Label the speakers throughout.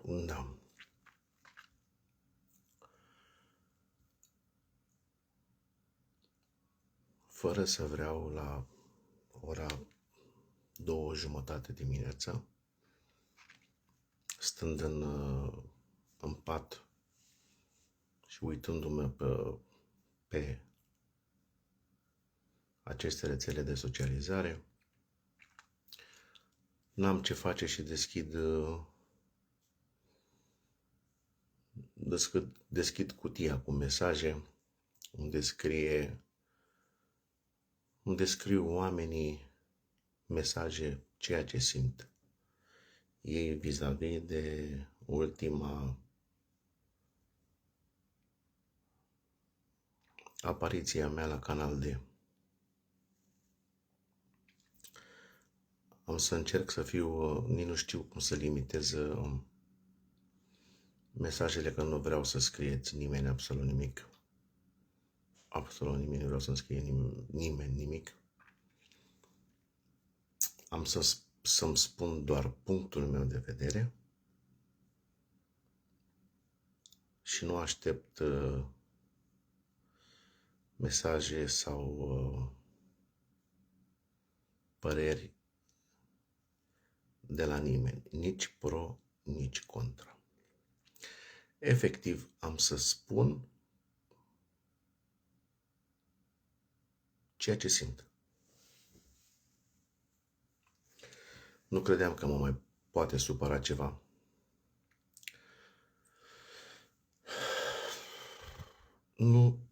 Speaker 1: Da. Fără să vreau, la ora 2:30 dimineața, stând în pat și uitându-mă pe aceste rețele de socializare, n-am ce face și deschid cutia cu mesaje unde scriu oamenii mesaje, ceea ce simt ei vis-a-vis de ultima apariție a mea la Canal D. Am să încerc să fiu, nici nu știu cum să limitez mesajele, că nu vreau să scrieți nimeni absolut nimic. Absolut nimic, nu vreau să-mi scrie nimeni nimic. Am să-mi spun doar punctul meu de vedere și nu aștept mesaje sau păreri de la nimeni, nici pro, nici contra. Efectiv, am să spun ceea ce simt. Nu credeam că mă mai poate supăra ceva.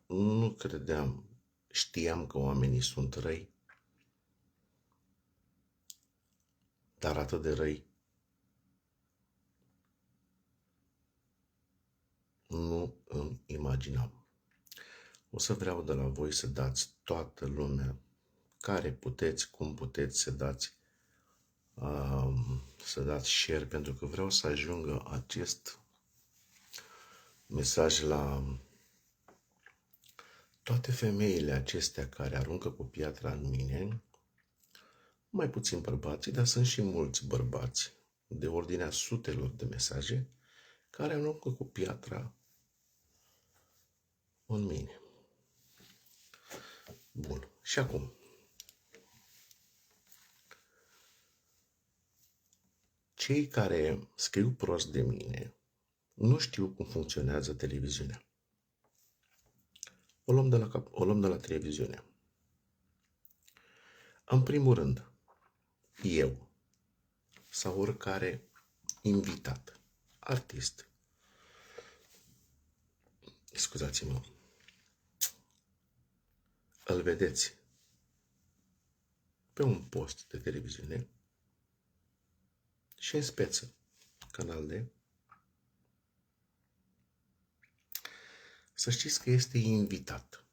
Speaker 1: Nu credeam. Știam că oamenii sunt răi, dar atât de răi nu îmi imaginam. O să vreau de la voi să dați, toată lumea, care puteți, cum puteți, să dați share, pentru că vreau să ajungă acest mesaj la toate femeile acestea care aruncă cu piatra în mine, mai puțin bărbații, dar sunt și mulți bărbați, de ordinea sutelor de mesaje, care aruncă cu piatra în mine. Bun. Și acum, cei care scriu prost de mine nu știu cum funcționează televiziunea. O luăm de la televiziune. În primul rând, eu sau oricare invitat, artist, scuzați-mă, îl vedeți pe un post de televiziune și în speță, Canal D, să știți că este invitat.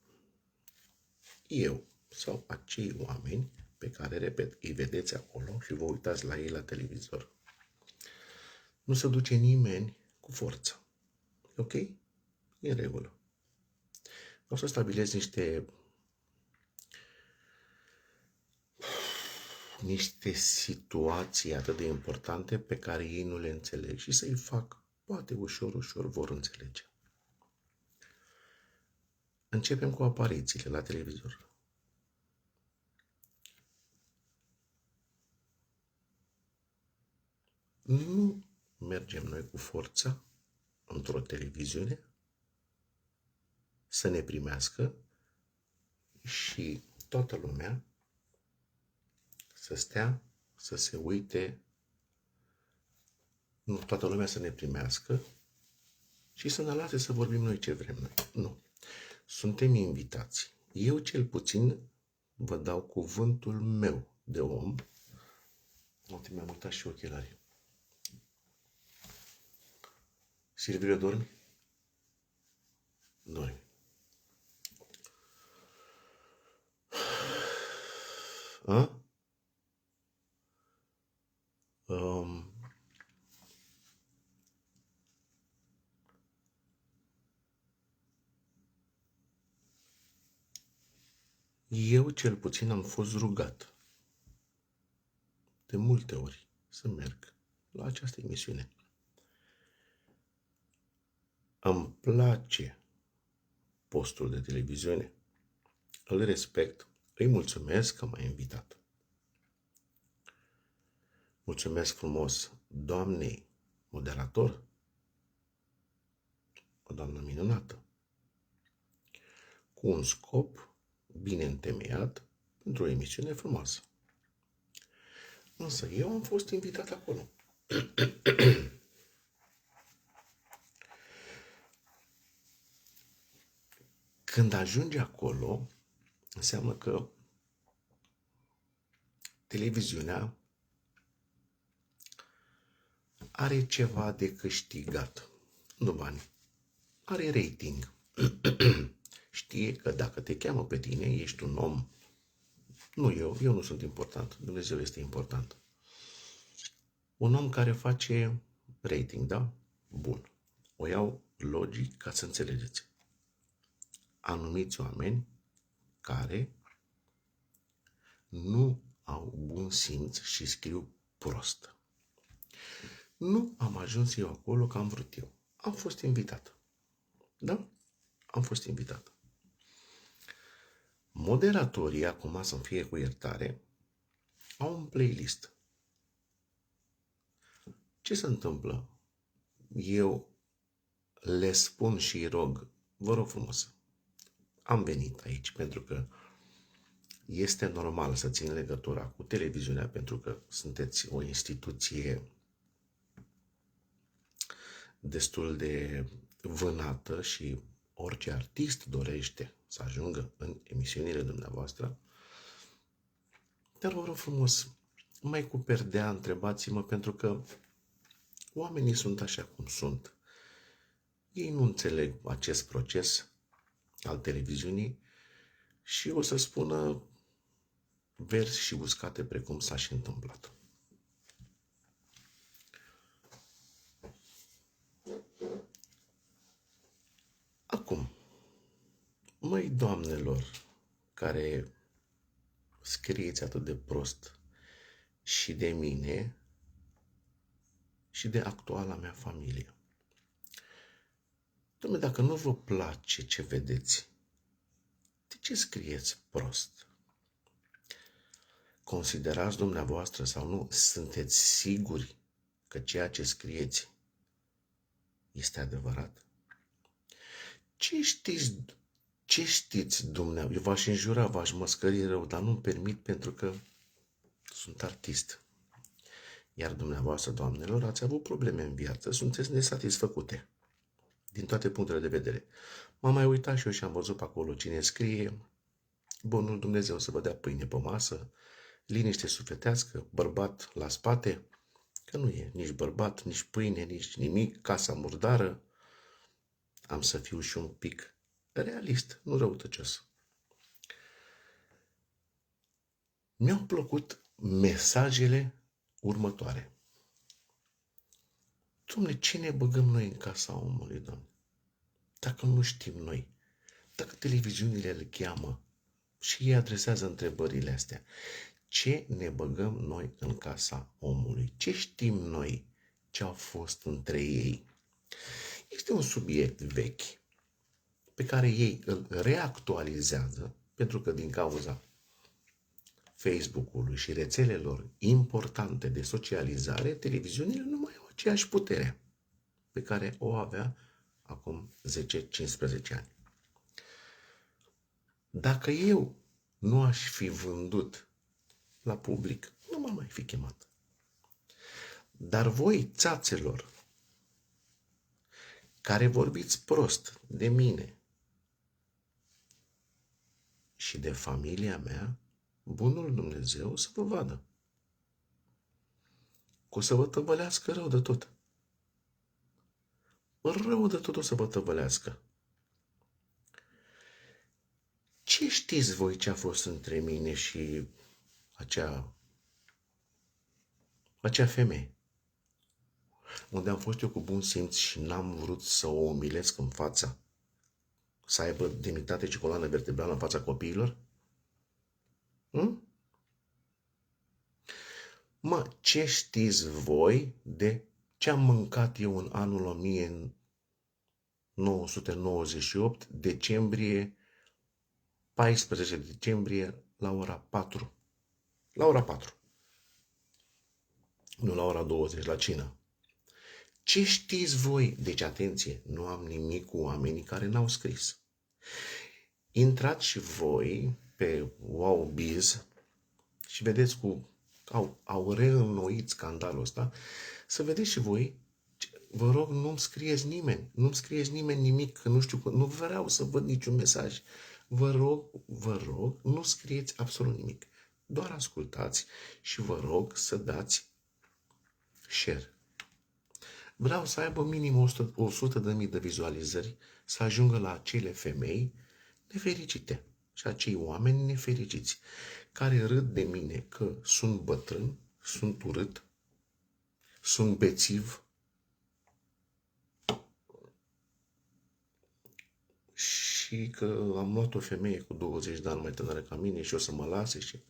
Speaker 1: Eu sau acei oameni pe care, repet, îi vedeți acolo și vă uitați la ei la televizor. Nu se duce nimeni cu forță. Ok? E în regulă. O să stabilez niște situații atât de importante pe care ei nu le înțeleg și să-i fac, poate ușor vor înțelege. Începem cu aparițiile la televizor. Nu mergem noi cu forța într-o televiziune să ne primească și toată lumea să stea, să se uite, nu toată lumea să ne primească și să ne lase să vorbim noi ce vrem noi. Nu. Suntem invitați. Eu cel puțin vă dau cuvântul meu de om. Uite, mi-am uitat și ochelarii. Silviu, dormi? Dormi. A? Eu cel puțin am fost rugat de multe ori să merg la această emisiune. Îmi place postul de televiziune. Îl respect. Îi mulțumesc că m-a invitat. Mulțumesc frumos doamnei moderator, o doamnă minunată, cu un scop bine întemeiat pentru o emisiune frumoasă. Însă eu am fost invitat acolo. Când ajungi acolo, înseamnă că televiziunea are ceva de câștigat. Nu bani. Are rating. Știe că dacă te cheamă pe tine, ești un om. Nu eu nu sunt important. Dumnezeu este important. Un om care face rating, da? Bun. O iau logic ca să înțelegeți. Anumiți oameni care nu au bun simț și scriu prost. Nu am ajuns eu acolo că am vrut eu. Am fost invitat. Da? Am fost invitat. Moderatorii, acum să-mi fie cu iertare, au un playlist. Ce se întâmplă? Eu le spun și îi rog, vă rog frumos, am venit aici pentru că este normal să țin legătura cu televiziunea pentru că sunteți o instituție destul de vânată și orice artist dorește să ajungă în emisiunile dumneavoastră. Dar vă rog frumos, mai cu perdea întrebați-mă pentru că oamenii sunt așa cum sunt. Ei nu înțeleg acest proces al televiziunii și o să spună verzi și uscate precum s-a și întâmplat. Acum, măi doamnelor care scrieți atât de prost și de mine și de actuala mea familie. Dom'le, dacă nu vă place ce vedeți, de ce scrieți prost? Considerați dumneavoastră sau nu, sunteți siguri că ceea ce scrieți este adevărat? Ce știți dumneavoastră? Eu v-aș înjura, v-aș măscări rău, dar nu-mi permit pentru că sunt artist. Iar dumneavoastră, doamnelor, ați avut probleme în viață, sunteți nesatisfăcute din toate punctele de vedere. M-am mai uitat și eu și am văzut pe acolo cine scrie, bunul Dumnezeu să vă dea pâine pe masă, liniște sufletească, bărbat la spate, că nu e nici bărbat, nici pâine, nici nimic, casa murdară. Am să fiu și un pic realist, nu răutăcios. Mi-au plăcut mesajele următoare. Dom'le, ce ne băgăm noi în casa omului, Doamne? Dacă nu știm noi, dacă televiziunile îl cheamă și ei adresează întrebările astea, ce ne băgăm noi în casa omului? Ce știm noi ce au fost între ei? Este un subiect vechi pe care ei îl reactualizează pentru că din cauza Facebook-ului și rețelelor importante de socializare, televiziunile nu mai au aceeași putere pe care o avea acum 10-15 ani. Dacă eu nu aș fi vândut la public, nu m-am mai fi chemat. Dar voi, țațelor, care vorbiți prost de mine și de familia mea, bunul Dumnezeu să vă vadă. Că o să vă tăvălească rău de tot. Rău de tot o să vă tăvălească. Ce știți voi ce a fost între mine și acea femeie? Unde am fost eu cu bun simț și n-am vrut să o umilesc în fața, să aibă demnitate și coloană vertebrală în fața copiilor? Mă, ce știți voi de ce am mâncat eu în anul 1998, decembrie, 14 decembrie, la ora 4. La ora 4. Nu la ora 20, la cină. Ce știți voi? Deci, atenție, nu am nimic cu oamenii care n-au scris. Intrați și voi pe WowBiz și vedeți au reînnoit scandalul ăsta, să vedeți și voi. Vă rog, nu-mi scrieți nimeni nimic, că nu știu, nu vreau să văd niciun mesaj. Vă rog, nu scrieți absolut nimic. Doar ascultați și vă rog să dați share. Vreau să aibă minim 100.000 de vizualizări, să ajungă la acele femei nefericite și acei oameni nefericiți care râd de mine că sunt bătrân, sunt urât, sunt bețiv și că am luat o femeie cu 20 de ani mai tânără ca mine și o să mă lase și...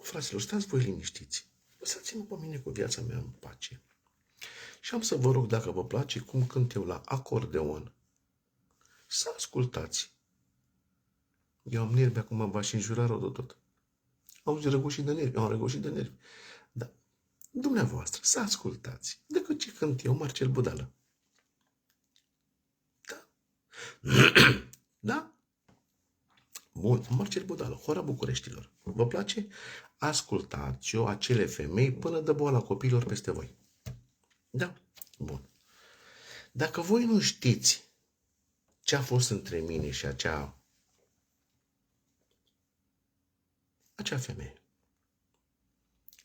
Speaker 1: Fraților, stați voi liniștiți. Lăsați-mă pe mine cu viața mea în pace. Și am să vă rog, dacă vă place cum cânt eu la acordeon, să ascultați. Eu am nervi acum, v-aș înjura rău de tot. Am răgușit de nervi. Da. Dumneavoastră, să ascultați. Decât ce cânt eu, Marcel Budală. Da? Da? Bun, Marcel Budală, Hora Bucureștilor. Vă place? Ascultați-o, acele femei, până dă boala copiilor peste voi. Da? Bun. Dacă voi nu știți ce a fost între mine și acea femeie,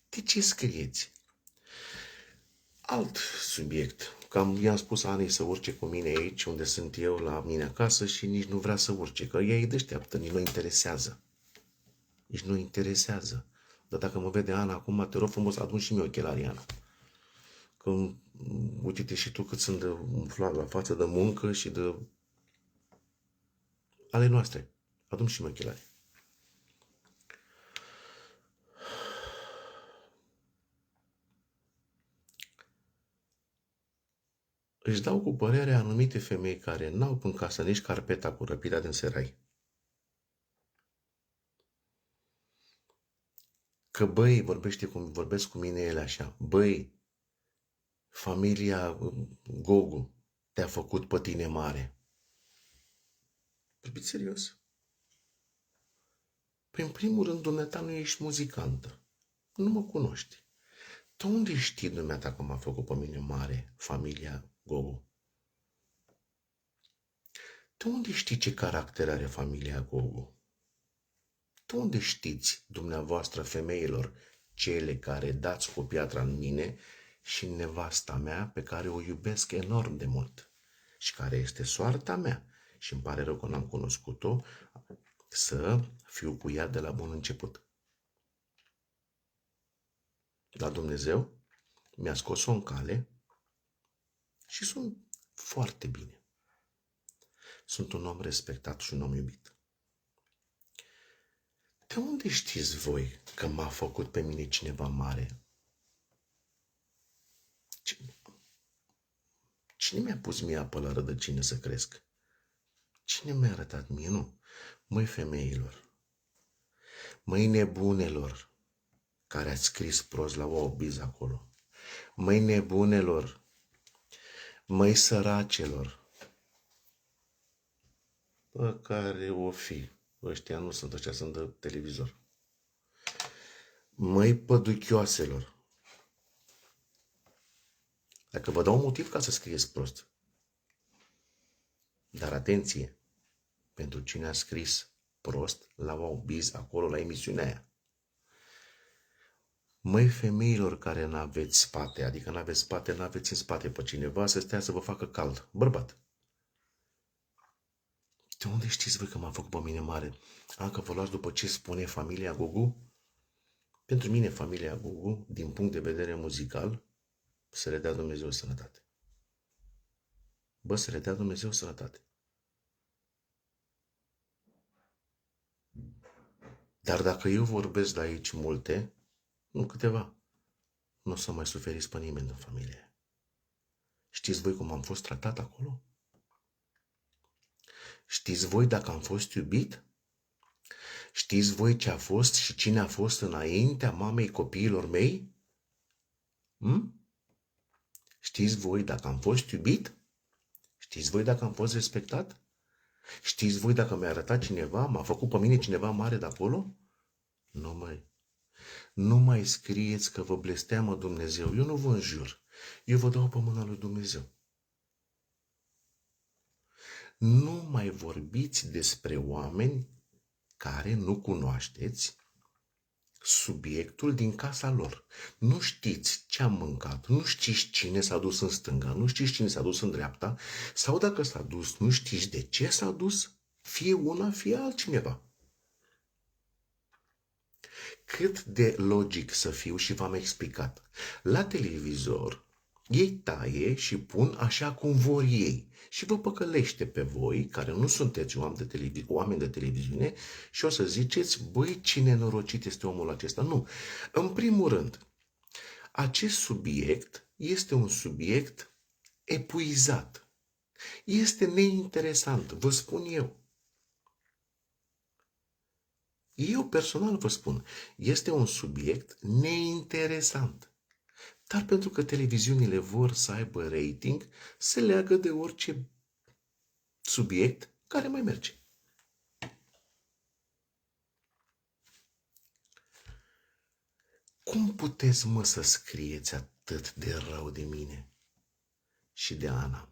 Speaker 1: de ce scrieți? Alt subiect. Cam i-am spus Anei să urce cu mine aici, unde sunt eu, la mine acasă, și nici nu vrea să urce, că ea e deșteaptă, nici nu interesează. Nici nu interesează. Dar dacă mă vede Ana acum, te rog frumos, adun și mie ochelarii, Ana. Că uite-te și tu cât sunt de umflat la față de muncă și de ale noastre. Adun și mie ochelarii. Își dau cu părere anumite femei care n-au în casă nici carpeta cu răpirea din serai. Că băi, vorbesc cu mine ele așa, băi, familia Gogu te-a făcut pe tine mare. Vorbiți serios? Păi, în primul rând, dumneata nu ești muzicantă. Nu mă cunoști. Tu unde știi, dumneata, că m-a făcut pe mine mare familia Gogu? Tu unde știi ce caracter are familia Gogu? Tu unde știți, dumneavoastră, femeilor, cele care dați cu piatra în mine și în nevasta mea, pe care o iubesc enorm de mult și care este soarta mea și îmi pare rău că n-am cunoscut-o, să fiu cu ea de la bun început. Dar Dumnezeu mi-a scos-o în cale și sunt foarte bine. Sunt un om respectat și un om iubit. De unde știți voi că m-a făcut pe mine cineva mare? Cine mi-a pus mie apă la rădăcină să cresc? Cine mi-a arătat mie? Nu. Măi, femeilor, măi, nebunelor, care ați scris prost la WowBiz acolo, măi, nebunelor, măi, săracelor, bă, care o fi, ăștia nu sunt, ăștia sunt de televizor, măi, păduchioaselor, dacă vă dau un motiv ca să scrieți prost, dar atenție, pentru cine a scris prost la WowBiz acolo la emisiunea aia. Măi, femeilor care n-aveți spate, adică n-aveți în spate pe cineva să stea să vă facă cald, bărbat. De unde știți voi că m-a făcut pe mine mare? Că vă luați după ce spune familia Gogu? Pentru mine, familia Gogu, din punct de vedere muzical, să le dea Dumnezeu sănătate. Bă, să le dea Dumnezeu sănătate. Dar dacă eu vorbesc de aici multe, nu câteva, nu o să mai suferiți pe nimeni în familie. Știți voi cum am fost tratat acolo? Știți voi dacă am fost iubit? Știți voi ce a fost și cine a fost înaintea mamei copiilor mei? Știți voi dacă am fost iubit? Știți voi dacă am fost respectat? Știți voi dacă mi-a arătat cineva, m-a făcut pe mine cineva mare de acolo? Nu mai scrieți că vă blesteamă Dumnezeu. Eu nu vă înjur. Eu vă dau pe mâna lui Dumnezeu. Nu mai vorbiți despre oameni care nu cunoașteți subiectul din casa lor. Nu știți ce am mâncat, nu știți cine s-a dus în stânga, nu știți cine s-a dus în dreapta, sau dacă s-a dus, nu știți de ce s-a dus, fie una, fie altcineva. Cât de logic să fiu și v-am explicat. La televizor, ei taie și pun așa cum vor ei și vă păcălește pe voi, care nu sunteți oameni de televiziune, și o să ziceți, băi, ce nenorocit este omul acesta. Nu. În primul rând, acest subiect este un subiect epuizat. Este neinteresant, vă spun eu. Eu personal vă spun, este un subiect neinteresant. Dar pentru că televiziunile vor să aibă rating, se leagă de orice subiect care mai merge. Cum puteți, mă, să scrieți atât de rău de mine și de Ana?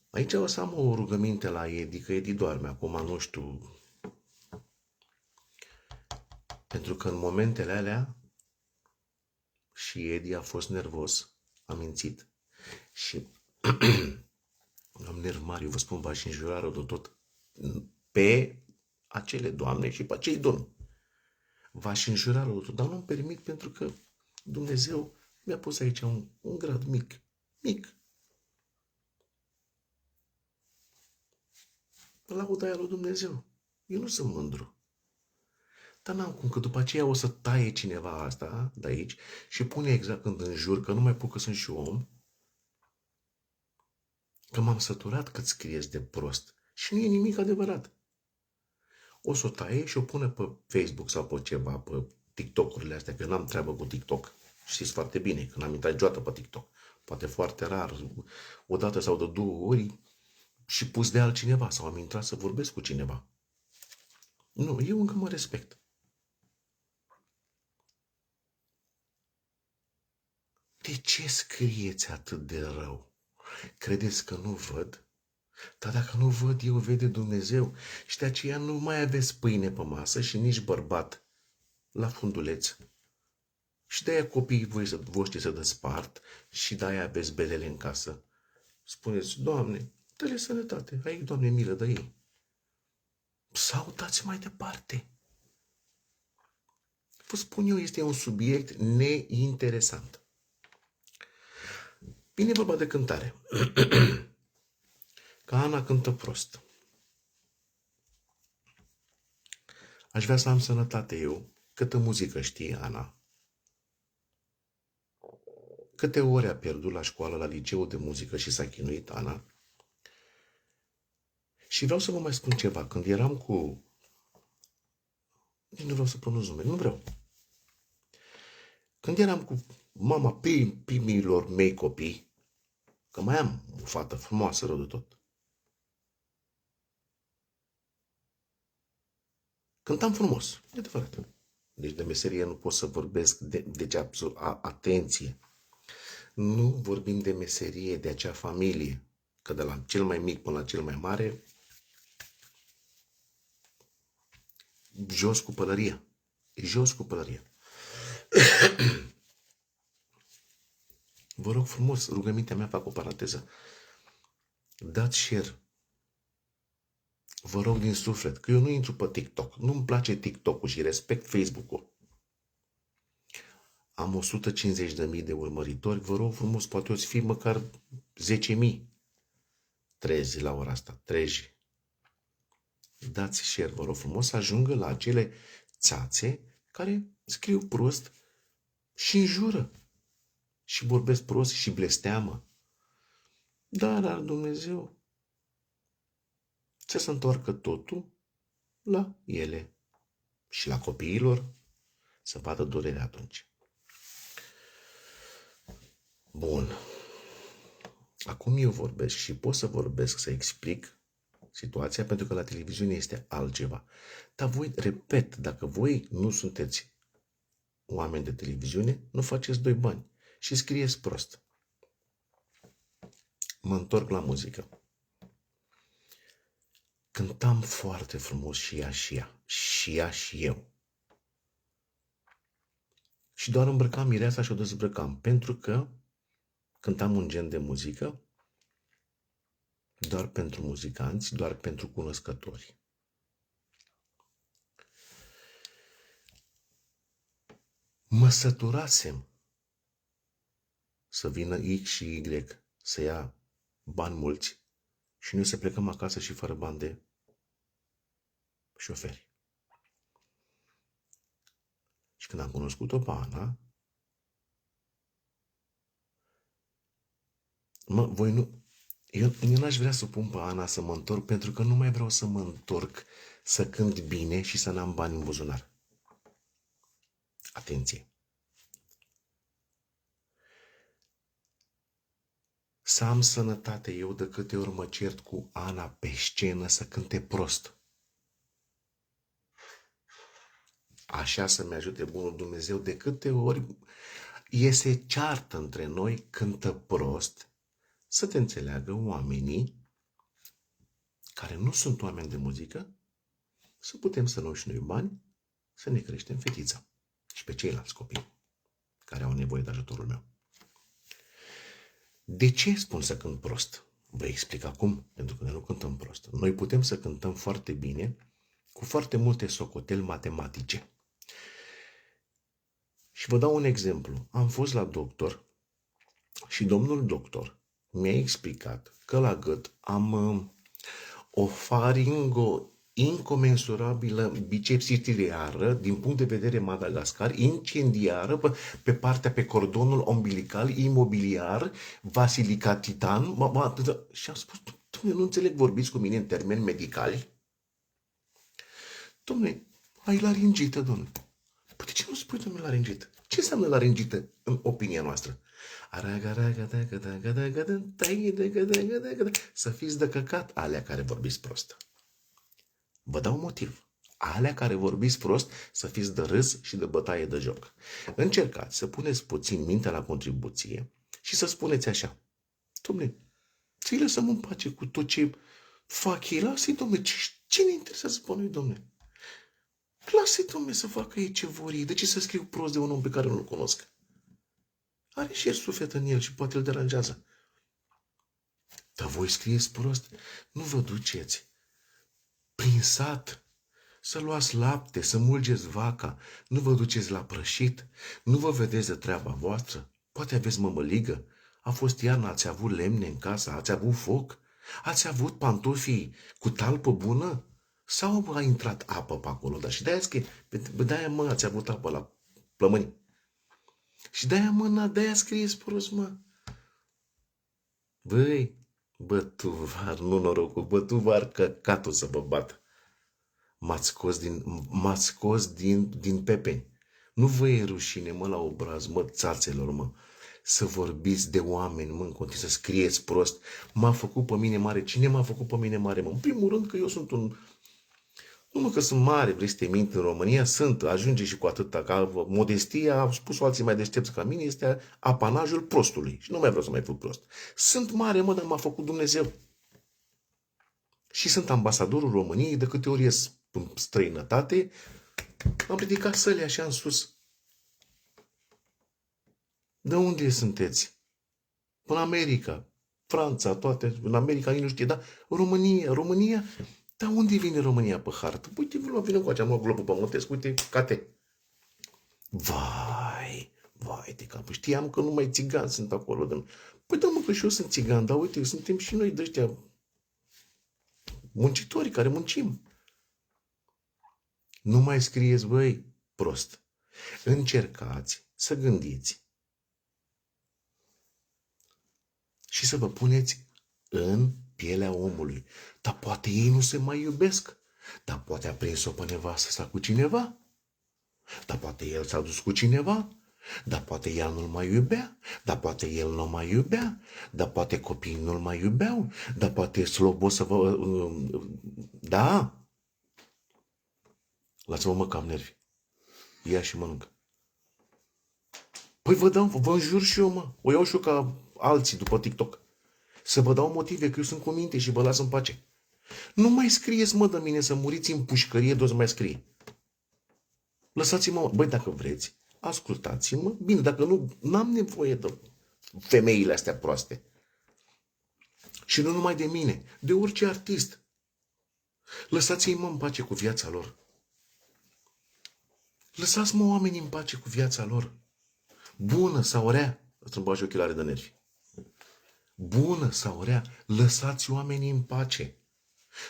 Speaker 1: Aici o să am o rugăminte la Edi, că Edi doarme acum, nu știu. Pentru că în momentele alea și Edi a fost nervos, a mințit. Și am nerv mari, eu vă spun, v-aș înjura rău de tot pe acele doamne și pe acei domni. V-aș înjura rău de tot, dar nu-mi permit pentru că Dumnezeu mi-a pus aici un grad mic. Lauda aia lui Dumnezeu. Eu nu sunt mândru. Dar n-am cum, că după aceea o să taie cineva asta de aici și pune exact când înjur, că nu mai pot, că sunt și om, că m-am săturat cât scrieți de prost. Și nu e nimic adevărat. O să o taie și o pune pe Facebook sau pe ceva, pe TikTok-urile astea, că n-am treabă cu TikTok. Știți foarte bine, că n-am intrat niciodată pe TikTok. Poate foarte rar, o dată sau de două ori, și pus de altcineva, sau am intrat să vorbesc cu cineva. Nu, eu încă mă respect. De ce scrieți atât de rău? Credeți că nu văd? Dar dacă nu văd eu, vede Dumnezeu. Și de aceea nu mai aveți pâine pe masă și nici bărbat la funduleț. Și de-aia copiii voștri se despart și de-aia aveți belele în casă. Spuneți, Doamne, dă-le sănătate, ai, Doamne, milă de ei. Sau dați mai departe. Vă spun eu, este un subiect neinteresant. Vine vorba de cântare. Că Ana cântă prost. Aș vrea să am sănătate eu. Câtă muzică știe Ana? Câte ore a pierdut la școală, la liceu de muzică și s-a chinuit Ana? Și vreau să vă mai spun ceva. Când eram cu... Nu vreau să pronunț numele, nu vreau. Când eram cu mama primilor mei copii, că mai am o fată frumoasă rău de tot, cântam frumos, e adevărat. Deci de meserie nu pot să vorbesc, deci atenție. Nu vorbim de meserie, de acea familie, că de la cel mai mic până la cel mai mare, jos cu pălăria. Jos cu pălăria. Vă rog frumos, rugămintea mea, fac o paranteză. Dați share. Vă rog din suflet, că eu nu intru pe TikTok. Nu-mi place TikTok-ul și respect Facebook-ul. Am 150.000 de urmăritori. Vă rog frumos, poate o să fie măcar 10.000. Trezi la ora asta. Trezi. Dați share, vă rog frumos, să ajungă la acele țațe care scriu prost și înjură. Și vorbesc prost și blesteamă. Dar Dumnezeu să se întoarcă totul la ele și la copiilor să vadă durerea atunci. Bun. Acum eu vorbesc și pot să vorbesc, să explic situația, pentru că la televiziune este altceva. Dar voi, repet, dacă voi nu sunteți oameni de televiziune, nu faceți doi bani și scrieți prost. Mă întorc la muzică. Cântam foarte frumos și ea și eu. Și doar îmbrăcam mireasa și o dezbrăcam, pentru că cântam un gen de muzică doar pentru muzicanți, doar pentru cunoscători. Mă săturasem să vină X și Y să ia bani mulți și noi să plecăm acasă și fără bani de șoferi. Și când am cunoscut-o pe Ana, eu n-aș vrea să pun pe Ana să mă întorc, pentru că nu mai vreau să mă întorc să cânt bine și să n-am bani în buzunar. Atenție! Să am sănătate eu de câte ori mă cert cu Ana pe scenă să cânte prost. Așa să-mi ajute bunul Dumnezeu, de câte ori se ceartă între noi, cântă prost, să te înțeleagă oamenii care nu sunt oameni de muzică, să putem să luăm și noi bani, să ne creștem fetița și pe ceilalți copii care au nevoie de ajutorul meu. De ce spun să cânt prost? Vă explic acum, pentru că noi nu cântăm prost. Noi putem să cântăm foarte bine, cu foarte multe socoteli matematice. Și vă dau un exemplu. Am fost la doctor și domnul doctor mi-a explicat că la gât am o faringo incomensurabilă bicepsitiliară din punct de vedere Madagascar, incendiară pe partea, pe cordonul umbilical, imobiliar, vasilicat titan. Și am spus, dom'le, nu înțeleg, vorbiți cu mine în termeni medicali? Dom'le, ai laringită, dom'le. Păi de ce nu spui, dom'le, laringită? Ce înseamnă laringită în opinia noastră? Să fiți de căcat, alea care vorbiți prost. Vă dau motiv. Alea care vorbiți prost, să fiți de râs și de bătaie de joc. Încercați să puneți puțin mintea la contribuție și să spuneți așa: dom'le, să-i lăsăm în pace cu tot ce fac ei. Lasă-i, dom'le, ce ne interesează pe noi, dom'le? Lasă-i, dom'le, să facă ei ce vor ei. De ce să scriu prost de un om pe care nu-l cunosc? Are și el suflet în el și poate îl deranjează. Dar voi scrieți prost? Nu vă duceți prin sat să luați lapte, să mulgeți vaca, nu vă duceți la prășit, nu vă vedeți de treaba voastră, poate aveți mămăligă, a fost iarnă, ați avut lemne în casă, ați avut foc, ați avut pantofii cu talpă bună sau a intrat apă pe acolo, dar și de-aia mă, ați avut apă la plămâni. Și de-aia scrieți prost, mă. Băi, bătuvar, nu norocul, bătuvar, căcatul să vă bată. M-ați scos din pepeni. Nu vă e rușine, mă, la obraz, mă, țațelor, mă, să vorbiți de oameni, mă, în continuu, să scrieți prost. M-a făcut pe mine mare. Cine m-a făcut pe mine mare, mă? În primul rând că eu sunt un... Nu mă că sunt mare, vrei să te mint în România, sunt, ajunge și cu atâta, ca modestia, au spus alții mai deștepți ca mine, este apanajul prostului. Și nu mai vreau să mai fiu prost. Sunt mare, mă, dar m-a făcut Dumnezeu. Și sunt ambasadorul României, de câte ori ies în străinătate, am ridicat sălea așa în sus. De unde sunteți? Până America, Franța, toate, în America nici nu știe, dar România, dar unde vine România pe hartă? Uite, vină cu aceea, am luat globul pământesc, uite, cate. Vai de capul, știam că numai țigani sunt acolo. Păi da, mă, că și eu sunt țigan, dar uite, suntem și noi de ăștia muncitorii care muncim. Nu mai scrieți, băi, prost. Încercați să gândiți și să vă puneți în pielea omului. Dar poate ei nu se mai iubesc. Dar poate a prins-o pe nevastă sa cu cineva. Dar poate el s-a dus cu cineva. Dar poate ea nu-l mai iubea. Dar poate el nu mai iubea. Dar poate copiii nu-l mai iubeau. Dar poate slobos să vă... Da. Lasă-mă, mă, cam nervi. Ia și mănâncă. Păi vă înjur și eu, mă. O iau și eu ca alții după TikTok. Să vă dau motive, că eu sunt cu minte și vă las în pace. Nu mai scrieți, mă, de mine să muriți în pușcărie, de o să mai scrie. Lăsați-mă, băi, dacă vreți, ascultați-mă. Bine, dacă nu, n-am nevoie de femeile astea proaste. Și nu numai de mine, de orice artist. Lăsați-i, mă, în pace cu viața lor. Lăsați-mă oamenii în pace cu viața lor. Bună sau rea, îți bagi ochelare de nervi. Bună sau rea, lăsați oamenii în pace.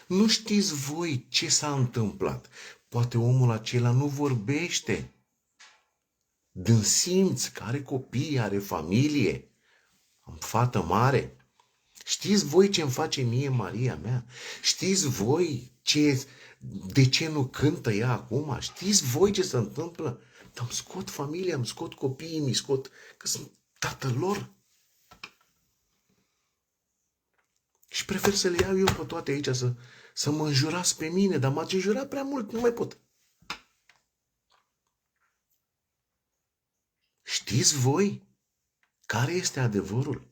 Speaker 1: Nu știți voi ce s-a întâmplat. Poate omul acela nu vorbește. Din simț, că are copii, are familie, am fată mare. Știți voi ce îmi face mie Maria mea? Știți voi de ce nu cântă ea acum? Știți voi ce se întâmplă? Dar îmi scot familia, îmi scot copiii, îmi scot că sunt tatăl lor. Și prefer să le iau eu pe toate aici, să mă înjurați pe mine, dar m-ați înjurat prea mult, nu mai pot. Știți voi care este adevărul?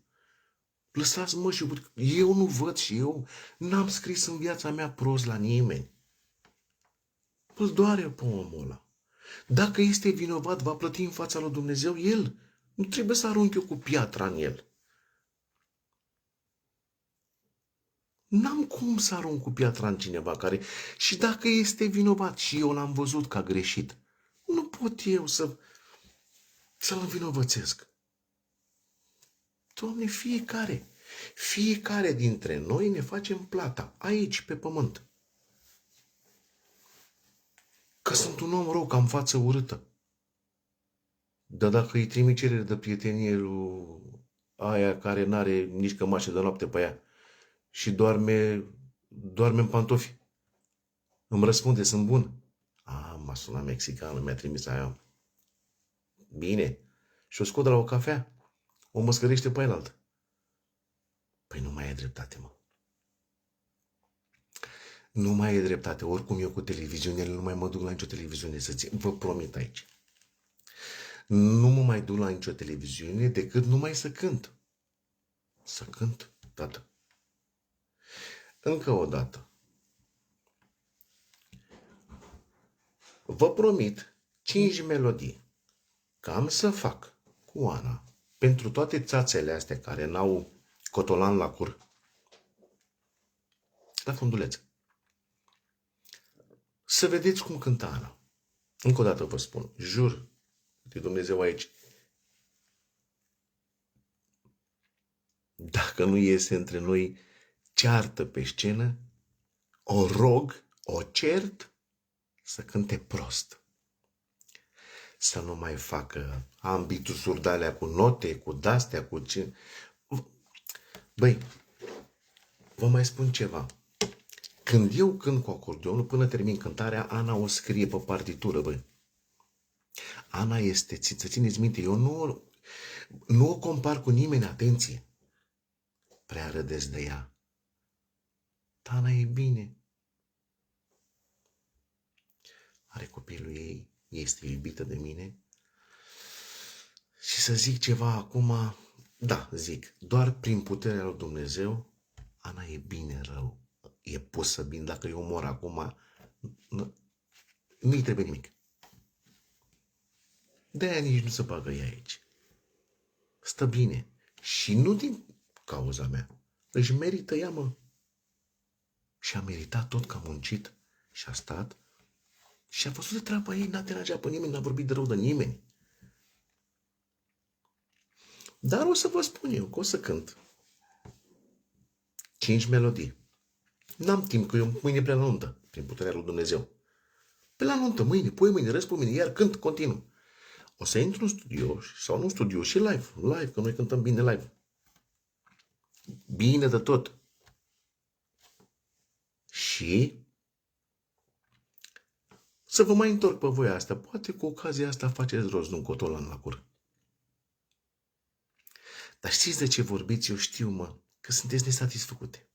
Speaker 1: Lăsați-mă și eu nu văd și eu n-am scris în viața mea prost la nimeni. Îl doare pe omul ăla. Dacă este vinovat, va plăti în fața lui Dumnezeu el. Nu trebuie să arunc eu cu piatra în el. N-am cum să arunc cu piatra în cineva care... Și dacă este vinovat și eu l-am văzut că a greșit, nu pot eu să-l învinovățesc. Doamne, fiecare dintre noi ne facem plata, aici, pe pământ. Că sunt un om rău, că am față urâtă. Dar dacă îi trimit cerere de prietenie lui aia care n-are nici cămașă de noapte pe ea și doarme în pantofi, îmi răspunde, sunt bun. M-a sunat mexicanul, mi-a trimis aia. Bine. Și o scot de la o cafea. O măscărește pe elaltă. Păi nu mai e dreptate, mă. Nu mai e dreptate. Oricum eu cu televiziunile nu mai mă duc la nicio televiziune să țin. Vă promit aici. Nu mă mai duc la nicio televiziune decât numai să cânt. Să cânt, tată. Încă o dată. Vă promit 5 melodii că am să fac cu Ana pentru toate țațele astea care n-au cotolan la cur. La fundulețe. Să vedeți cum cântă Ana. Încă o dată vă spun, jur, de Dumnezeu aici, dacă nu iese între noi ceartă pe scenă, o rog, o cert să cânte prost. Să nu mai facă ambitusuri de-alea cu note, cu dastea, cu ce... Băi, vă mai spun ceva. Când eu cânt cu acordeonul, până termin cântarea, Ana o scrie pe partitură, băi. Ana este, să țineți minte, eu nu o compar cu nimeni, atenție. Prea râdeți de ea. Ana e bine. Are copilul ei, este iubită de mine. Și să zic ceva acum, da, zic, doar prin puterea lui Dumnezeu, Ana e bine rău. E pusă bine. Dacă eu mor acum, nu-i trebuie nimic. De-aia nici nu se bagă ea aici. Stă bine. Și nu din cauza mea. Își merită ea, mă. Și a meritat tot că a muncit și a stat și a văzut de treaba ei, n-a deranjat pe nimeni, n-a vorbit de rău de nimeni. Dar o să vă spun eu că o să cânt 5 melodii. N-am timp, că eu mâine plec la nuntă, prin puterea lui Dumnezeu. Pe la nuntă, mâine, poi mâine, răs pe mâine, iar cânt continuu. O să intru în studio, sau nu în studio, și live, că noi cântăm bine live. Bine de tot. Și să vă mai întorc pe voi asta. Poate cu ocazia asta faceți rost de un cotolan la gură. Dar știți de ce vorbiți? Eu știu, mă, că sunteți nesatisfăcute.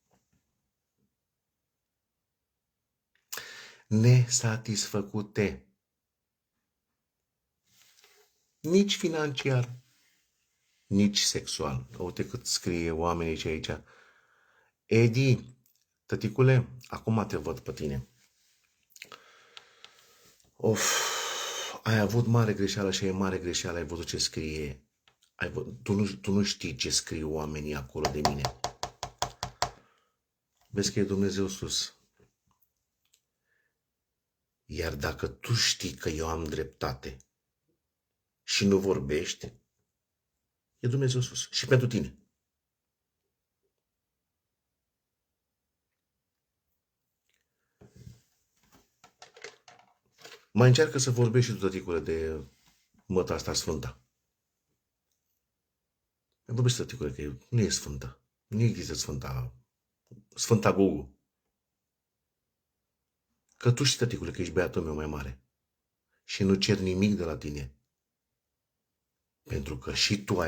Speaker 1: Nesatisfăcute. Nici financiar, nici sexual. Uite cât scrie oamenii aici. Edi, tăticule, acum te văd pe tine. Of, ai avut mare greșeală și e mare greșeală, ai văzut ce scrie. Tu nu știi ce scriu oamenii acolo de mine. Vezi că e Dumnezeu sus. Iar dacă tu știi că eu am dreptate și nu vorbești, e Dumnezeu sus. Și pentru tine. Mai încearcă să vorbești și tu, tăticule, de măta asta sfântă. Vorbește, tăticule, că nu e sfântă. Nu există Sfânta Gugu. Că tu știi, tăticule, că ești băiatul meu mai mare. Și nu cer nimic de la tine. Pentru că și tu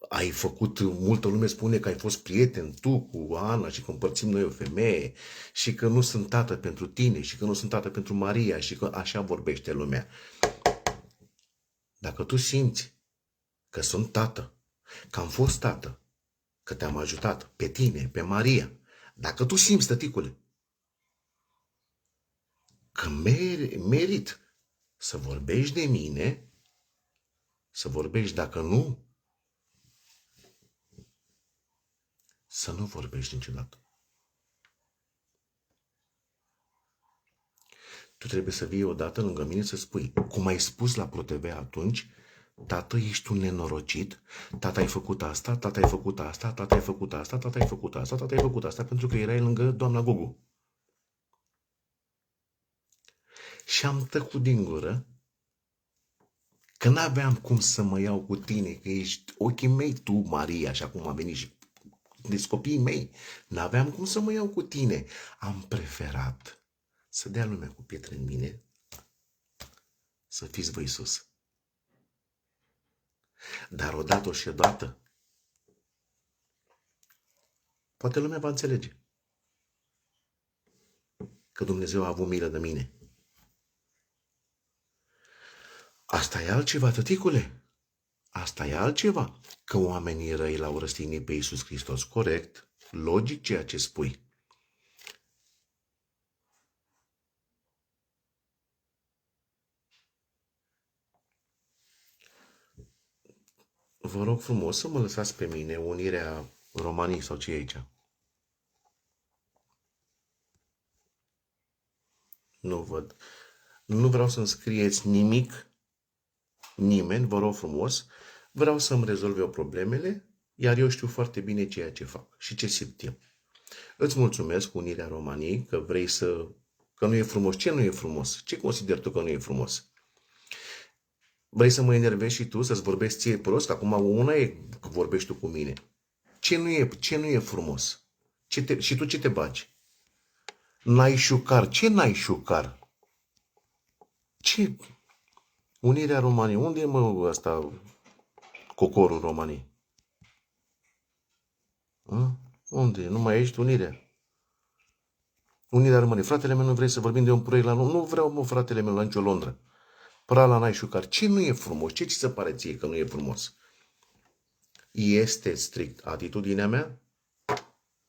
Speaker 1: ai făcut, multă lume spune că ai fost prieten tu cu Ana și că împărțim noi o femeie și că nu sunt tată pentru tine și că nu sunt tată pentru Maria și că așa vorbește lumea. Dacă tu simți că sunt tată, că am fost tată, că te-am ajutat pe tine, pe Maria, dacă tu simți, tăticule, că merit să vorbești de mine, să vorbești, dacă nu, să nu vorbești niciodată. Tu trebuie să vii odată lângă mine să spui, cum ai spus la ProTV atunci, tată, ești un nenorocit, tata ai făcut asta, tata ai făcut asta, tata ai făcut asta, tata ai făcut asta, tata ai făcut asta, pentru că erai lângă doamna Gugu. Și am tăcut din gură că n-aveam cum să mă iau cu tine, că ești ochii mei tu, Maria, și acum a venit și deci copiii mei. N-aveam cum să mă iau cu tine. Am preferat să dea lumea cu pietre în mine, să fiți voi sus. Dar odată și odată, poate lumea va înțelege că Dumnezeu a avut milă de mine. Asta e altceva, tăticule. Asta e altceva. Că oamenii răi l-au răstignit pe Iisus Hristos. Corect, logic ceea ce spui. Vă rog frumos să mă lăsați pe mine Unirea Romanii sau ce e aici. Nu văd. Nu vreau să-mi scrieți nimic, nimeni, vă rog frumos. Vreau să-mi rezolv eu problemele, iar eu știu foarte bine ceea ce fac și ce simt eu. Îți mulțumesc, Unirea României, că vrei că nu e frumos. Ce nu e frumos? Ce consideri tu că nu e frumos? Vrei să mă enervezi și tu, să-ți vorbești ție prost? Acum una e că vorbești tu cu mine. Ce nu e frumos? Și tu ce te bagi? N-ai șucar. Ce n-ai șucar? Ce? Unirea României. Unde e, mă, ăsta, cocorul României? Unde? Nu mai ești Unirea? Unirea României. Fratele meu, nu vrei să vorbim de un proiect la Londra? Nu vreau, mă, fratele meu, la nicio Londra. Prala n-ai șucar. Ce nu e frumos? Ce ți se pare ție că nu e frumos? Este strict atitudinea mea,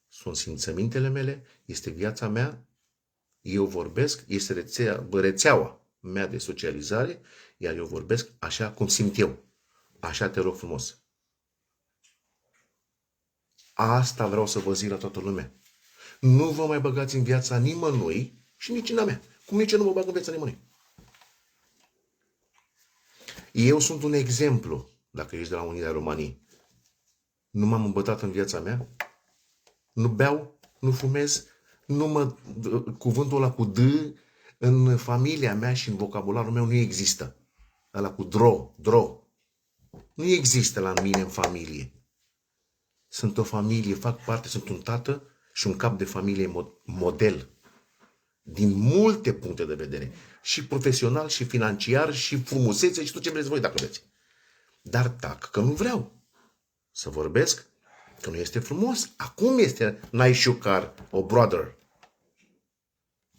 Speaker 1: sunt simțămintele mele, este viața mea, eu vorbesc, este rețeaua mea de socializare, iar eu vorbesc așa cum simt eu. Așa te rog frumos. Asta vreau să vă zic la toată lumea. Nu vă mai băgați în viața nimănui și nici în a mea. Cum nici eu nu mă bag în viața nimănui. Eu sunt un exemplu, dacă ești de la Unirea României. Nu m-am îmbătat în viața mea, nu beau, nu fumez, cuvântul ăla cu D în familia mea și în vocabularul meu nu există. Ăla cu dro. Nu există la mine în familie. Sunt o familie, fac parte, sunt un tată și un cap de familie model din multe puncte de vedere, și profesional, și financiar, și frumusețe, și tot ce vreți voi dacă vreți. Dar tac că nu vreau să vorbesc, că nu este frumos. Acum este nice you car, o brother.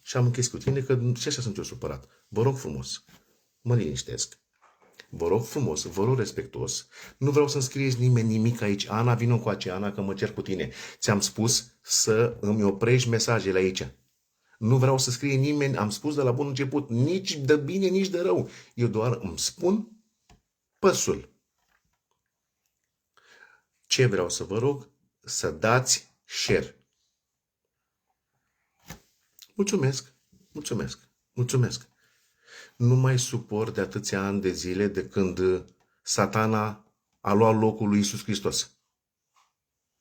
Speaker 1: Și am închis cu tine că și așa sunt eu supărat. Vă rog frumos, mă liniștesc. Vă rog frumos, vă rog respectuos. Nu vreau să-mi scrieți nimeni nimic aici. Ana, vină cu aceea, Ana, că mă cer cu tine. Ți-am spus să îmi oprești mesajele aici. Nu vreau să scrie nimeni, am spus de la bun început, nici de bine, nici de rău. Eu doar îmi spun păsul. Ce vreau să vă rog? Să dați share. Mulțumesc, mulțumesc, mulțumesc. Nu mai suport de atâția ani de zile de când Satana a luat locul lui Iisus Hristos.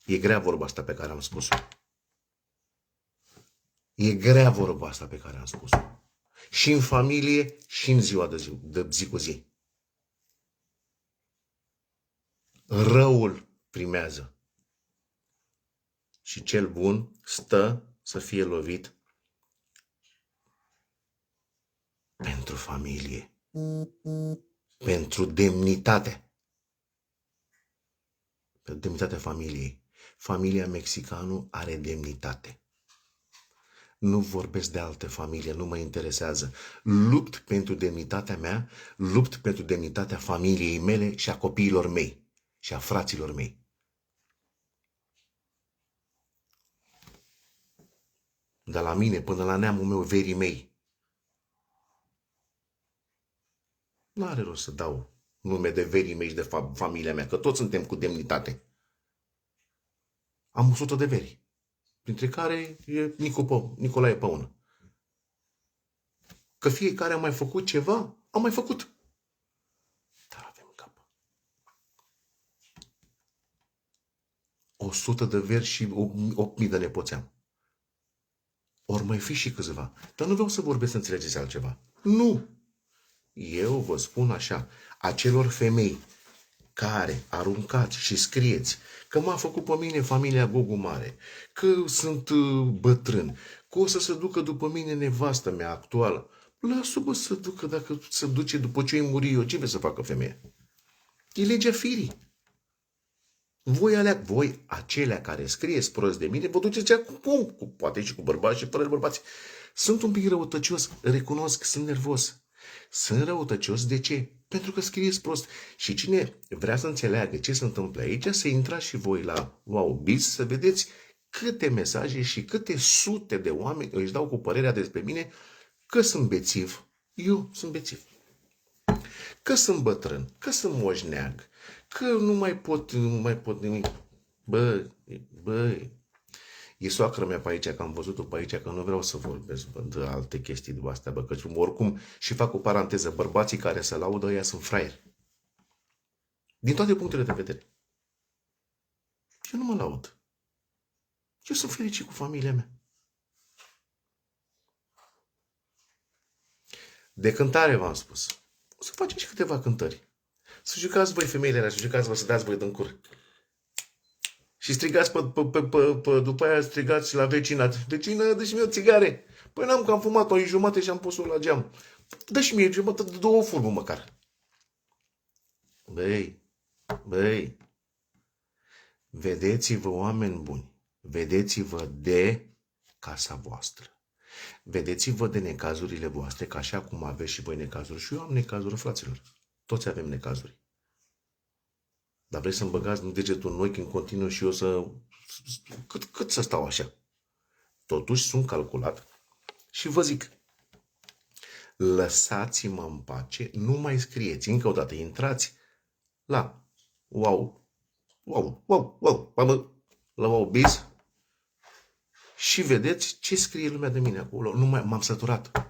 Speaker 1: E grea vorba asta pe care am spus-o. E grea vorba asta pe care am spus-o. Și în familie, și în ziua de zi cu zi. Răul primează. Și cel bun stă să fie lovit pentru familie. Pentru demnitate. Pentru demnitatea familiei. Familia Mexicanu are demnitate. Nu vorbesc de alte familie, nu mă interesează. Lupt pentru demnitatea mea, lupt pentru demnitatea familiei mele și a copiilor mei și a fraților mei. De la mine până la neamul meu, verii mei. Nu are rost să dau nume de verii mei și de familia mea, că toți suntem cu demnitate. Am 100 de veri, printre care e Nicolae Păună. Că fiecare a mai făcut ceva, am mai făcut. Dar avem în cap 100 de veri și 8.000 de nepoțeam. Ori mai fi și câțiva. Dar nu vreau să vorbesc să înțelegeți altceva. Nu! Eu vă spun așa, acelor femei care aruncați și scrieți că m-a făcut pe mine familia Gogu Mare, că sunt bătrân, că o să se ducă după mine nevastă mea actuală. Lasă-mă să ducă, dacă se duce după ce îi muri eu, ce vreți să facă femeia? E legea firii. Voi acelea care scrieți prost de mine, vă duceți acum, poate și cu bărbați și fără bărbați. Sunt un pic răutăcios, recunosc, sunt nervos. Sunt răutăcios, de ce? Pentru că scrieți prost. Și cine vrea să înțeleagă ce se întâmplă aici, să intrați și voi la WowBiz să vedeți câte mesaje și câte sute de oameni își dau cu părerea despre mine că sunt bețiv. Eu sunt bețiv. Că sunt bătrân, că sunt moșneag, că nu mai pot nimic. Bă, e soacră mea pe aici, că am văzut-o pe aici, că nu vreau să vorbesc de alte chestii de astea, bă, că oricum, și fac o paranteză, bărbații care se laudă, ăia sunt fraieri. Din toate punctele de vedere. Eu nu mă laud. Eu sunt fericit cu familia mea. De cântare v-am spus. O să facem și câteva cântări. Să jucați voi femeile alea, să jucați voi, să dați voi din cur. Și strigați după aia strigați la vecinat. Vecină, dă-și mie o țigare. Păi n-am, că am fumat-o în jumate și am pus-o la geam. Dă-și mie jumătate, două furbă măcar. Băi, vedeți-vă, oameni buni, vedeți-vă de casa voastră. Vedeți-vă de necazurile voastre, că așa cum aveți și voi necazuri, și eu am necazuri, fraților. Toți avem necazuri. Dar vreți să-mi băgați degetul în ochi în continuu și eu să... Cât să stau așa? Totuși sunt calculat și vă zic, lăsați-mă în pace, nu mai scrieți. Încă o dată, intrați la la WowBiz și vedeți ce scrie lumea de mine acolo. Nu mai m-am săturat.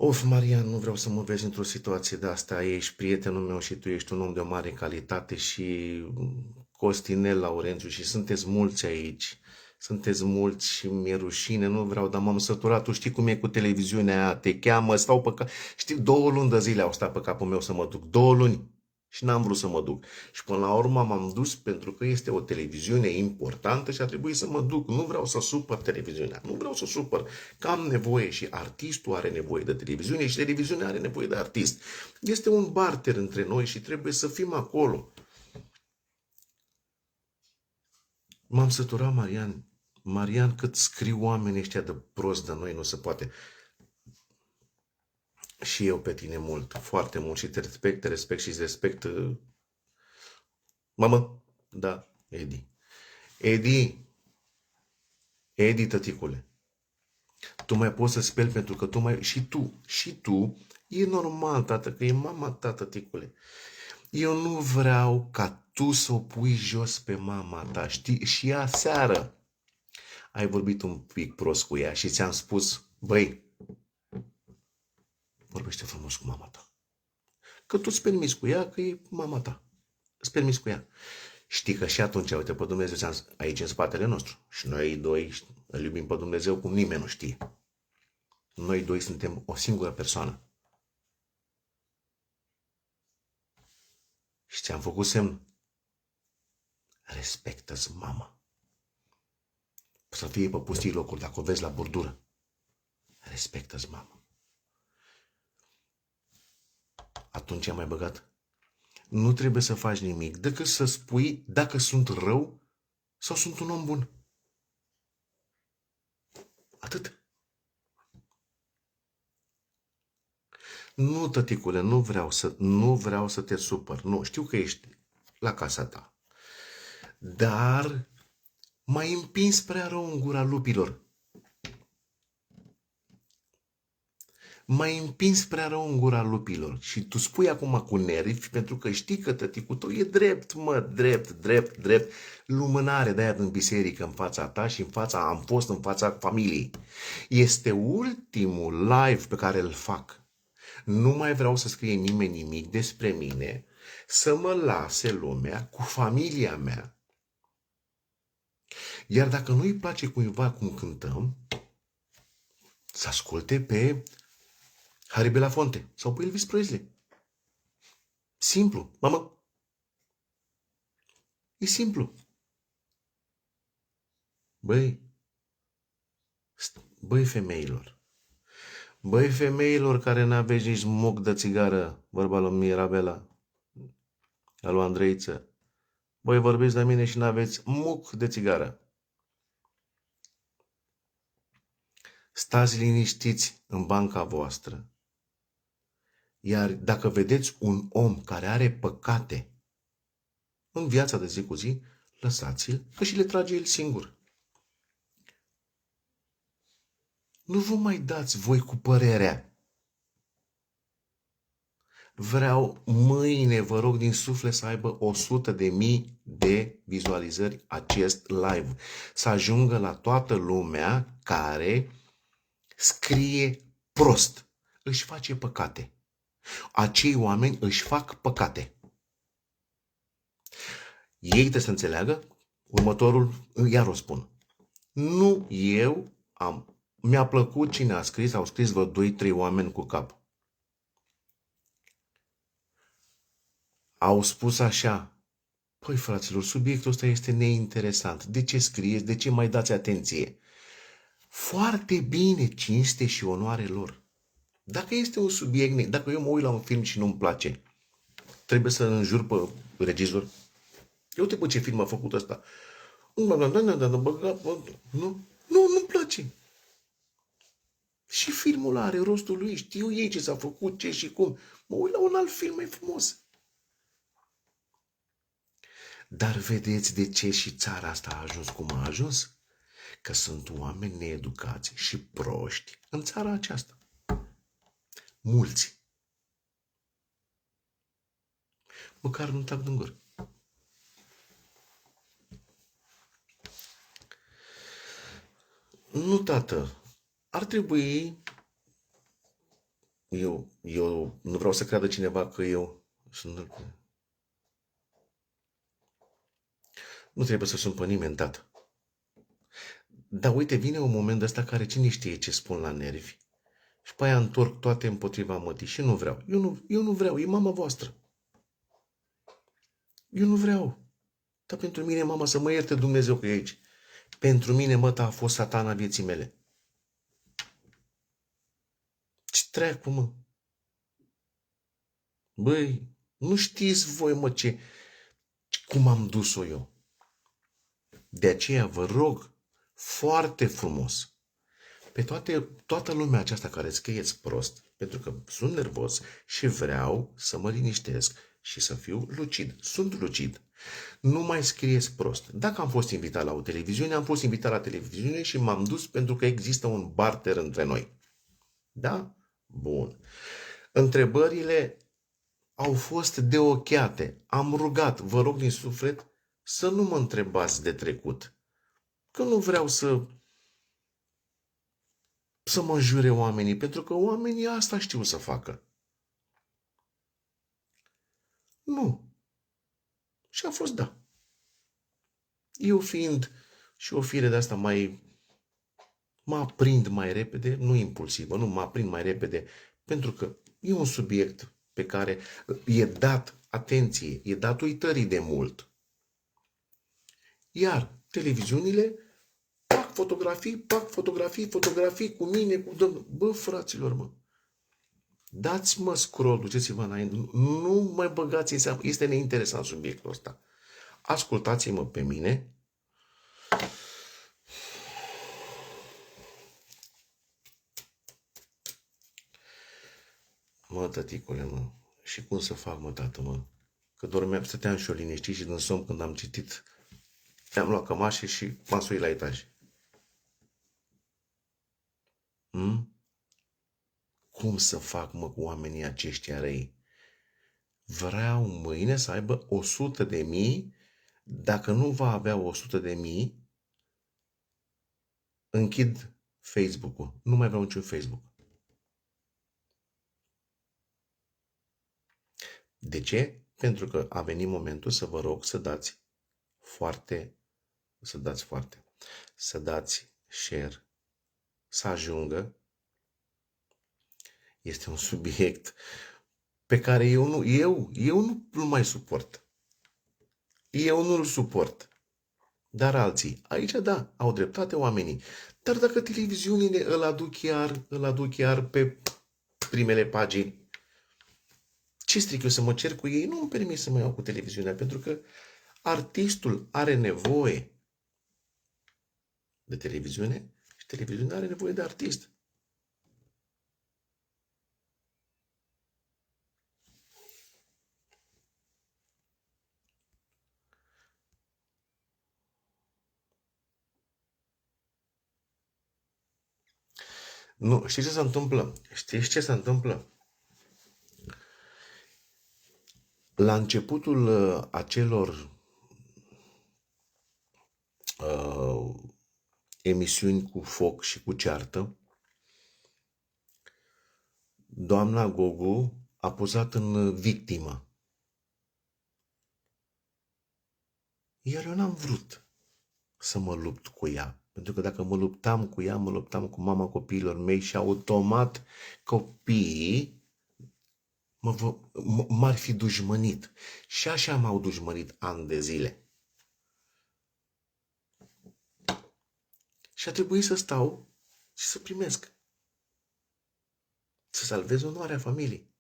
Speaker 1: Of, Marian, nu vreau să mă vezi într-o situație de asta. Ești prietenul meu și tu ești un om de o mare calitate și Costinel Laurențiu și sunteți mulți aici. Sunteți mulți și mi-e rușine, nu vreau, dar m-am săturat. Tu știi cum e cu televiziunea aia, te cheamă, stau pe cap. Știi, 2 luni de zile au stat pe capul meu să mă duc. 2 luni. Și n-am vrut să mă duc. Și până la urmă m-am dus pentru că este o televiziune importantă și a trebuit să mă duc. Nu vreau să supăr televiziunea. Nu vreau să supăr. Că am nevoie și artistul are nevoie de televiziune și televiziunea are nevoie de artist. Este un barter între noi și trebuie să fim acolo. M-am săturat, Marian. Marian, cât scriu oamenii ăștia de prost de noi, nu se poate. Și eu pe tine mult, foarte mult și te respect și îți respect. Mamă, da, Edi. Edi, tăticule, tu mai poți să speli pentru că tu mai... Și tu, e normal, tată, că e mama ta, tăticule. Eu nu vreau ca tu să o pui jos pe mama ta, știi? Și aseară ai vorbit un pic prost cu ea și ți-am spus, băi, vorbește frumos cu mama ta. Că tu îți permiți cu ea, că e mama ta. Îți permiți cu ea. Știi că și atunci, uite, pe Dumnezeu aici în spatele nostru. Și noi doi îl iubim pe Dumnezeu cum nimeni nu știe. Noi doi suntem o singură persoană. Și ți-am făcut semn. Respectă-ți mama. Să fie pe pustii locuri, dacă o vezi la bordură. Respectă-ți mama. Atunci am mai băgat. Nu trebuie să faci nimic decât să spui dacă sunt rău sau sunt un om bun. Atât. Nu, tăticule, nu vreau să te supăr. Nu, știu că ești la casa ta. Dar m-ai împins prea rău în gura lupilor. M-ai împins prea rău în gura lupilor. Și tu spui acum cu nervi, pentru că știi că tăticul tău e drept, mă, drept. Lumânare de-aia din biserică în fața ta și am fost în fața familiei. Este ultimul live pe care îl fac. Nu mai vreau să scrie nimeni nimic despre mine, să mă lase lumea cu familia mea. Iar dacă nu-i place cuiva cum cântăm, să asculte pe Harry Belafonte sau pe Elvis Presley. Simplu, mamă. E simplu. Băi, femeilor care n-aveți nici moc de țigară, vorba lui Mirabela, a lui Andreiță, voi vorbiți de mine și n-aveți muc de țigară. Stați liniștiți în banca voastră. Iar dacă vedeți un om care are păcate în viața de zi cu zi, lăsați-l, că și le trage el singur. Nu vă mai dați voi cu părerea. Vreau mâine, vă rog din suflet, să aibă 100.000 de vizualizări acest live. Să ajungă la toată lumea care scrie prost. Își face păcate. Acei oameni își fac păcate. Ei trebuie să înțeleagă următorul, iar o spun. Nu eu mi-a plăcut cine a scris, au scris vreo 2-3 oameni cu cap. Au spus așa, păi fraților, subiectul ăsta este neinteresant. De ce scrieți? De ce mai dați atenție? Foarte bine, cinste și onoare lor. Dacă este un subiect, dacă eu mă uit la un film și nu-mi place, trebuie să înjur pe regizor. Eu uite pe ce film a făcut ăsta. Nu-mi place. Și filmul are rostul lui, știu ei ce s-a făcut, ce și cum. Mă uit la un alt film mai frumos. Dar vedeți de ce și țara asta a ajuns cum a ajuns? Că sunt oameni needucați și proști în țara aceasta. Mulți. Măcar nu tac din gură. Nu, tată. Ar trebui... Eu nu vreau să creadă cineva că eu sunt... Nu trebuie să sun pe nimeni, tată. Dar uite, vine un moment ăsta care cine știe ce spun la nervi. Și pe aia întorc toate împotriva mătii și nu vreau. Eu nu vreau, e mama voastră. Eu nu vreau. Dar pentru mine, mama, să mă ierte Dumnezeu că e aici. Pentru mine, măta a fost satana vieții mele. Ce treacu, mă? Băi, nu știți voi, mă, cum am dus-o eu. De aceea vă rog foarte frumos pe toată lumea aceasta care scrieți prost, pentru că sunt nervos și vreau să mă liniștesc și să fiu lucid. Sunt lucid. Nu mai scrieți prost. Dacă am fost invitat la o televiziune, am fost invitat la televiziune și m-am dus pentru că există un barter între noi. Da? Bun. Întrebările au fost deocheate. Am rugat, vă rog din suflet, să nu mă întrebați de trecut. Că nu vreau să mă înjure oamenii, pentru că oamenii asta știu să facă. Nu. Și a fost da. Eu fiind și o fire de asta mă aprind mai repede, nu impulsivă, nu mă aprind mai repede, pentru că e un subiect pe care e dat atenție, e dat uitării de mult. Iar televiziunile fotografii cu mine, cu domnul. Bă, fraților, mă, dați-mă scroll, duceți-vă înainte, nu mai băgați în seamă, este neinteresant subiectul ăsta. Ascultați-mă pe mine. Mă, tăticule, mă, și cum să fac, mă, tată, mă? Că dormeam, stăteam și eu liniștit și din somn când am citit, am luat cămașe și m-am suit la etaj. Cum să fac, mă, cu oamenii aceștia răi? Vreau mâine să aibă 100.000, dacă nu va avea 100.000, închid Facebook-ul. Nu mai vreau niciun Facebook. De ce? Pentru că a venit momentul să vă rog să dați share, să ajungă. Este un subiect pe care eu nu-l mai suport. Eu nu-l suport. Dar alții, aici da, au dreptate oamenii. Dar dacă televiziunile îl aduc chiar pe primele pagini, ce stric eu să mă cer cu ei? Nu îmi permit să mă iau cu televiziunea, pentru că artistul are nevoie de televiziune și televiziunea are nevoie de artist. Nu, știți ce se întâmplă? Știți ce se întâmplă? La începutul acelor emisiuni cu foc și cu ceartă, doamna Gogu a pozat în victimă. Iar eu n-am vrut să mă lupt cu ea. Pentru că dacă mă luptam cu ea, mă luptam cu mama copiilor mei și automat copiii m-ar fi dușmănit. Și așa m-au dușmănit ani de zile. Și a trebuit să stau și să primesc. Să salvez onoarea familiei.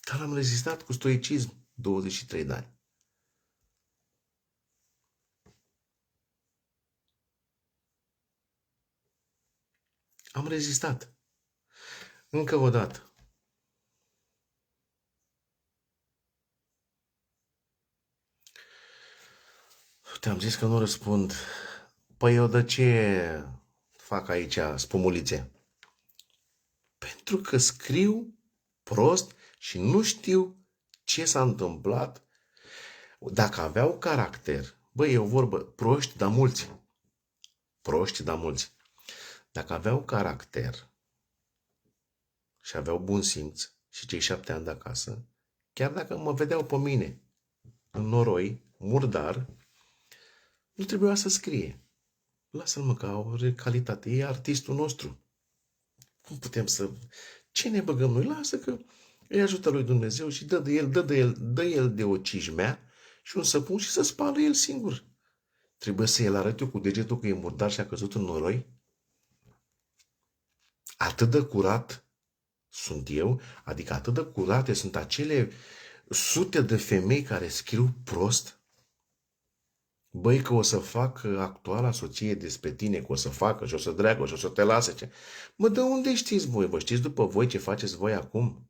Speaker 1: Dar am rezistat cu stoicism 23 de ani. Am rezistat. Încă o dată. Te-am zis că nu răspund. Păi eu de ce fac aici spumulițe? Pentru că scriu prost și nu știu ce s-a întâmplat. Dacă aveau caracter, băi, e o vorbă, proști, dar mulți. Proști, dar mulți. Dacă aveau caracter și aveau bun simț și cei 7 ani de acasă, chiar dacă mă vedeau pe mine în noroi, murdar, nu trebuia să scrie. Lasă-l, mă, că au calitate. E artistul nostru. Cum putem să... Ce ne băgăm noi? Lasă că îi ajută lui Dumnezeu și dă el de o cijmea și un săpun și să spală el singur. Trebuie să el arăt eu cu degetul că e murdar și a căzut în noroi? Atât de curat sunt eu, adică atât de curate sunt acele sute de femei care scriu prost? Băi, că o să fac actuala soție despre tine, că o să facă și o să dreagă și o să te lase. Ce? Mă, de unde știți voi? Vă știți după voi ce faceți voi acum?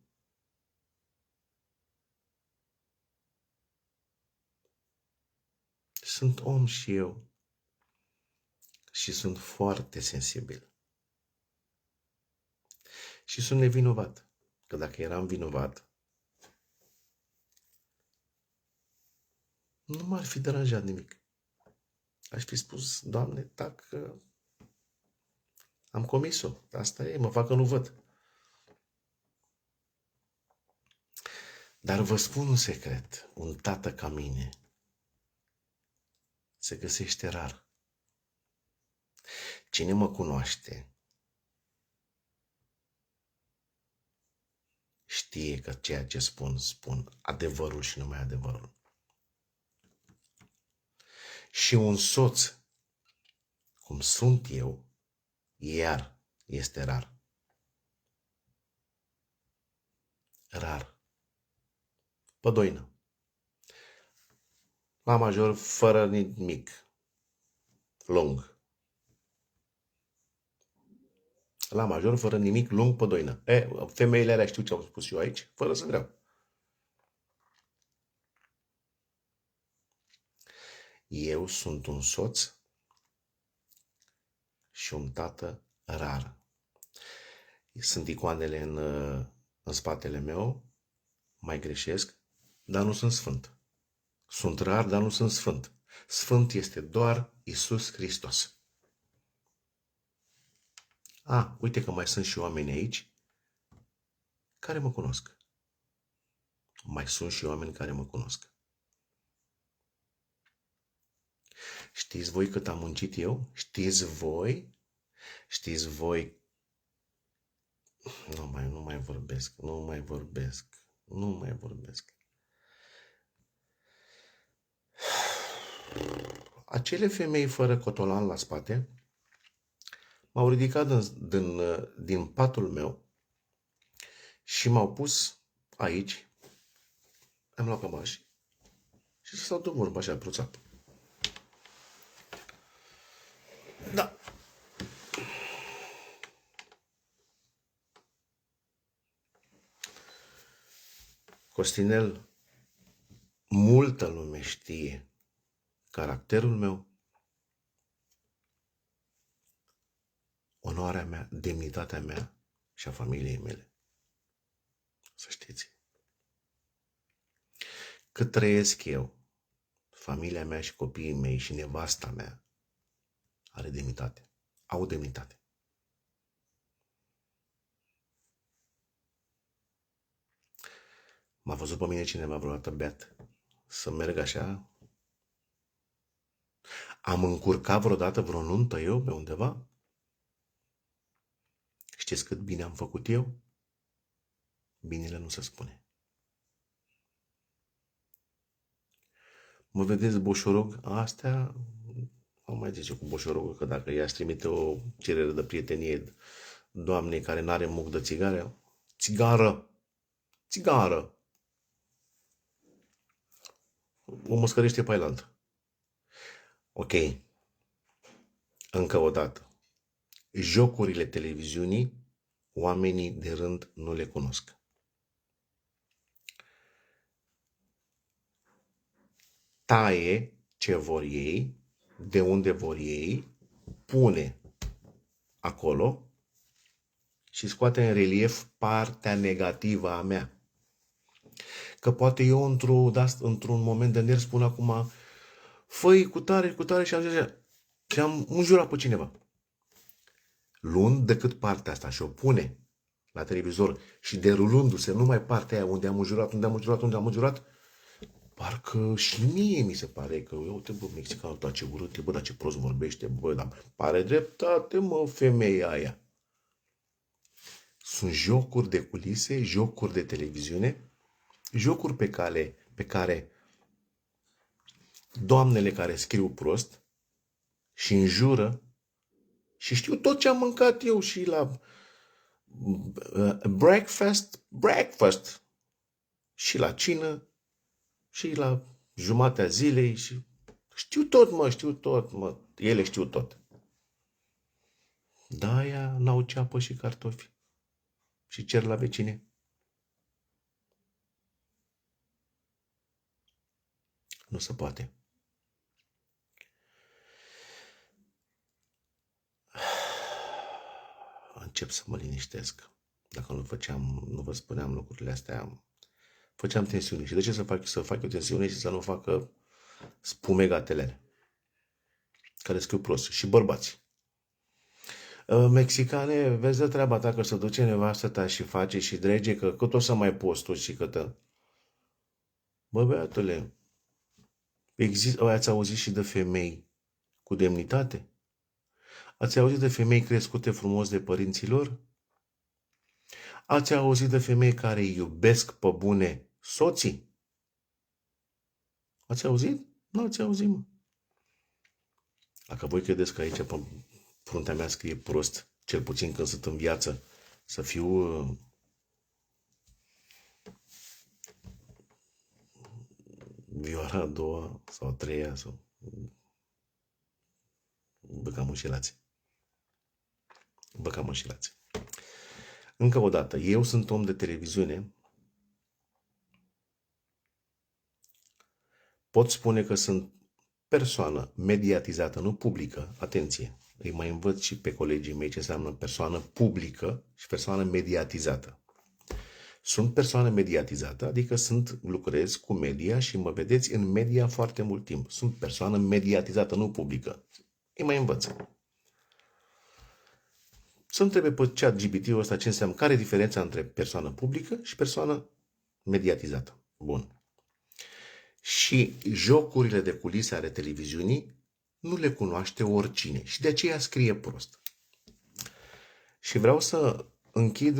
Speaker 1: Sunt om și eu și sunt foarte sensibil. Și sunt nevinovat. Că dacă eram vinovat, nu m-ar fi deranjat nimic. Aș fi spus, Doamne, tac, am comis-o. Asta e, mă fac că nu văd. Dar vă spun un secret. Un tată ca mine se găsește rar. Cine mă cunoaște știe că ceea ce spun adevărul și numai adevărul. Și un soț, cum sunt eu, iar este rar. Rar. Pădoină. La major, fără nimic. Lung. La major, fără nimic, lung, pădoină. Femeile alea știu ce am spus eu aici, fără să vreau. Eu sunt un soț și un tată rar. Sunt icoanele în spatele meu, mai greșesc, dar nu sunt sfânt. Sunt rar, dar nu sunt sfânt. Sfânt este doar Iisus Hristos. Uite că mai sunt și oameni aici care mă cunosc. Mai sunt și oameni care mă cunosc. Știți voi cât am muncit eu? Știți voi? Nu mai vorbesc. Acele femei fără cotolan la spate m-au ridicat din patul meu și m-au pus aici, am luat cămași și să stau de vorbă așa, pruțap. Da. Costinel, multă lume știe caracterul meu, onoarea mea, demnitatea mea și a familiei mele. Să știți. Cât trăiesc eu, familia mea și copiii mei și nevasta mea are demnitate. Au demnitate. M-a văzut pe mine cineva vreodată beat să merg așa? Am încurcat vreodată vreo nuntă eu pe undeva? Știți cât bine am făcut eu? Binele nu se spune. Mă vedeți boșorog? Astea, nu mai zice cu boșorogul, că dacă i-aș trimite o cerere de prietenie doamnei care n-are muc de țigară, o măscărește pe ailaltă. Ok. Încă o dată. Jocurile televiziunii, oamenii de rând nu le cunosc. Taie ce vor ei, de unde vor ei, pune acolo și scoate în relief partea negativă a mea. Că poate eu într-un moment de nervi spun acum, făi cu tare și am înjurat pe cineva. Luând decât partea asta și o pune la televizor și derulându-se numai partea aia unde am înjurat, parcă și mie mi se pare că, uite bă, mexicanul ăsta ce urât e, bă, dar ce prost vorbește, bă, dar pare dreptate, mă, femeia aia. Sunt jocuri de culise, jocuri de televiziune, jocuri pe care doamnele care scriu prost și înjură și știu tot ce am mâncat eu și la breakfast și la cină și la jumatea zilei și știu tot, mă. Ele știu tot. Da, aia n-au ceapă și cartofi și cer la vecine. Nu se poate. Încep să mă liniștesc. Dacă nu vă spuneam lucrurile astea, făceam tensiune. Și de ce să fac eu tensiune și să nu facă spume gatele care scriu prost? Și bărbați. Mexicane, vezi de treaba ta că se duce nevastă ta și face și drege că cât o să mai poți tu și câtă. Bă, băiatule, ați auzit și de femei cu demnitate? Ați auzit de femei crescute frumos de părinților? Ați auzit de femei care iubesc pe bune soții? Ați auzit? Nu ați auzit, mă. Dacă voi credeți că aici pe fruntea mea scrie prost, cel puțin când sunt în viață, să fiu vioara a doua sau a treia sau vă cam înșelați. Încă o dată, eu sunt om de televiziune. Pot spune că sunt persoană mediatizată, nu publică. Atenție, îi mai învăț și pe colegii mei ce înseamnă persoană publică și persoană mediatizată. Sunt persoană mediatizată, adică lucrez cu media și mă vedeți în media foarte mult timp. Sunt persoană mediatizată, nu publică. Îi mai învăț. Să întrebe pe ChatGPT-ul ăsta ce înseamnă, care e diferența între persoană publică și persoană mediatizată. Bun. Și jocurile de culise ale televiziunii nu le cunoaște oricine și de aceea scrie prost. Și vreau să închid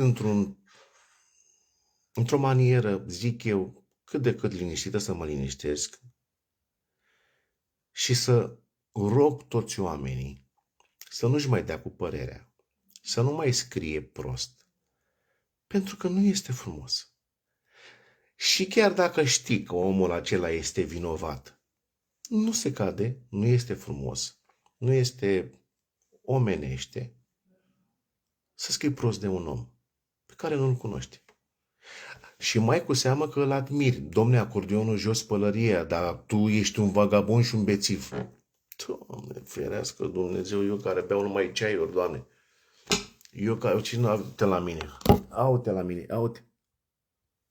Speaker 1: într-o manieră, zic eu, cât de cât liniștită, să mă liniștesc și să rog toți oamenii să nu-și mai dea cu părerea, să nu mai scrie prost, pentru că nu este frumos. Și chiar dacă știi că omul acela este vinovat, nu se cade, nu este frumos, nu este omenește să scrii prost de un om pe care nu-l cunoști. Și mai cu seamă că îl admiri. Domne, acordeonul jos pălăria, dar tu ești un vagabond și un bețiv. Doamne, ferească Dumnezeu, eu care beau numai ceaiuri, Doamne. Eu care, cine aute la mine? Aute la mine, aute.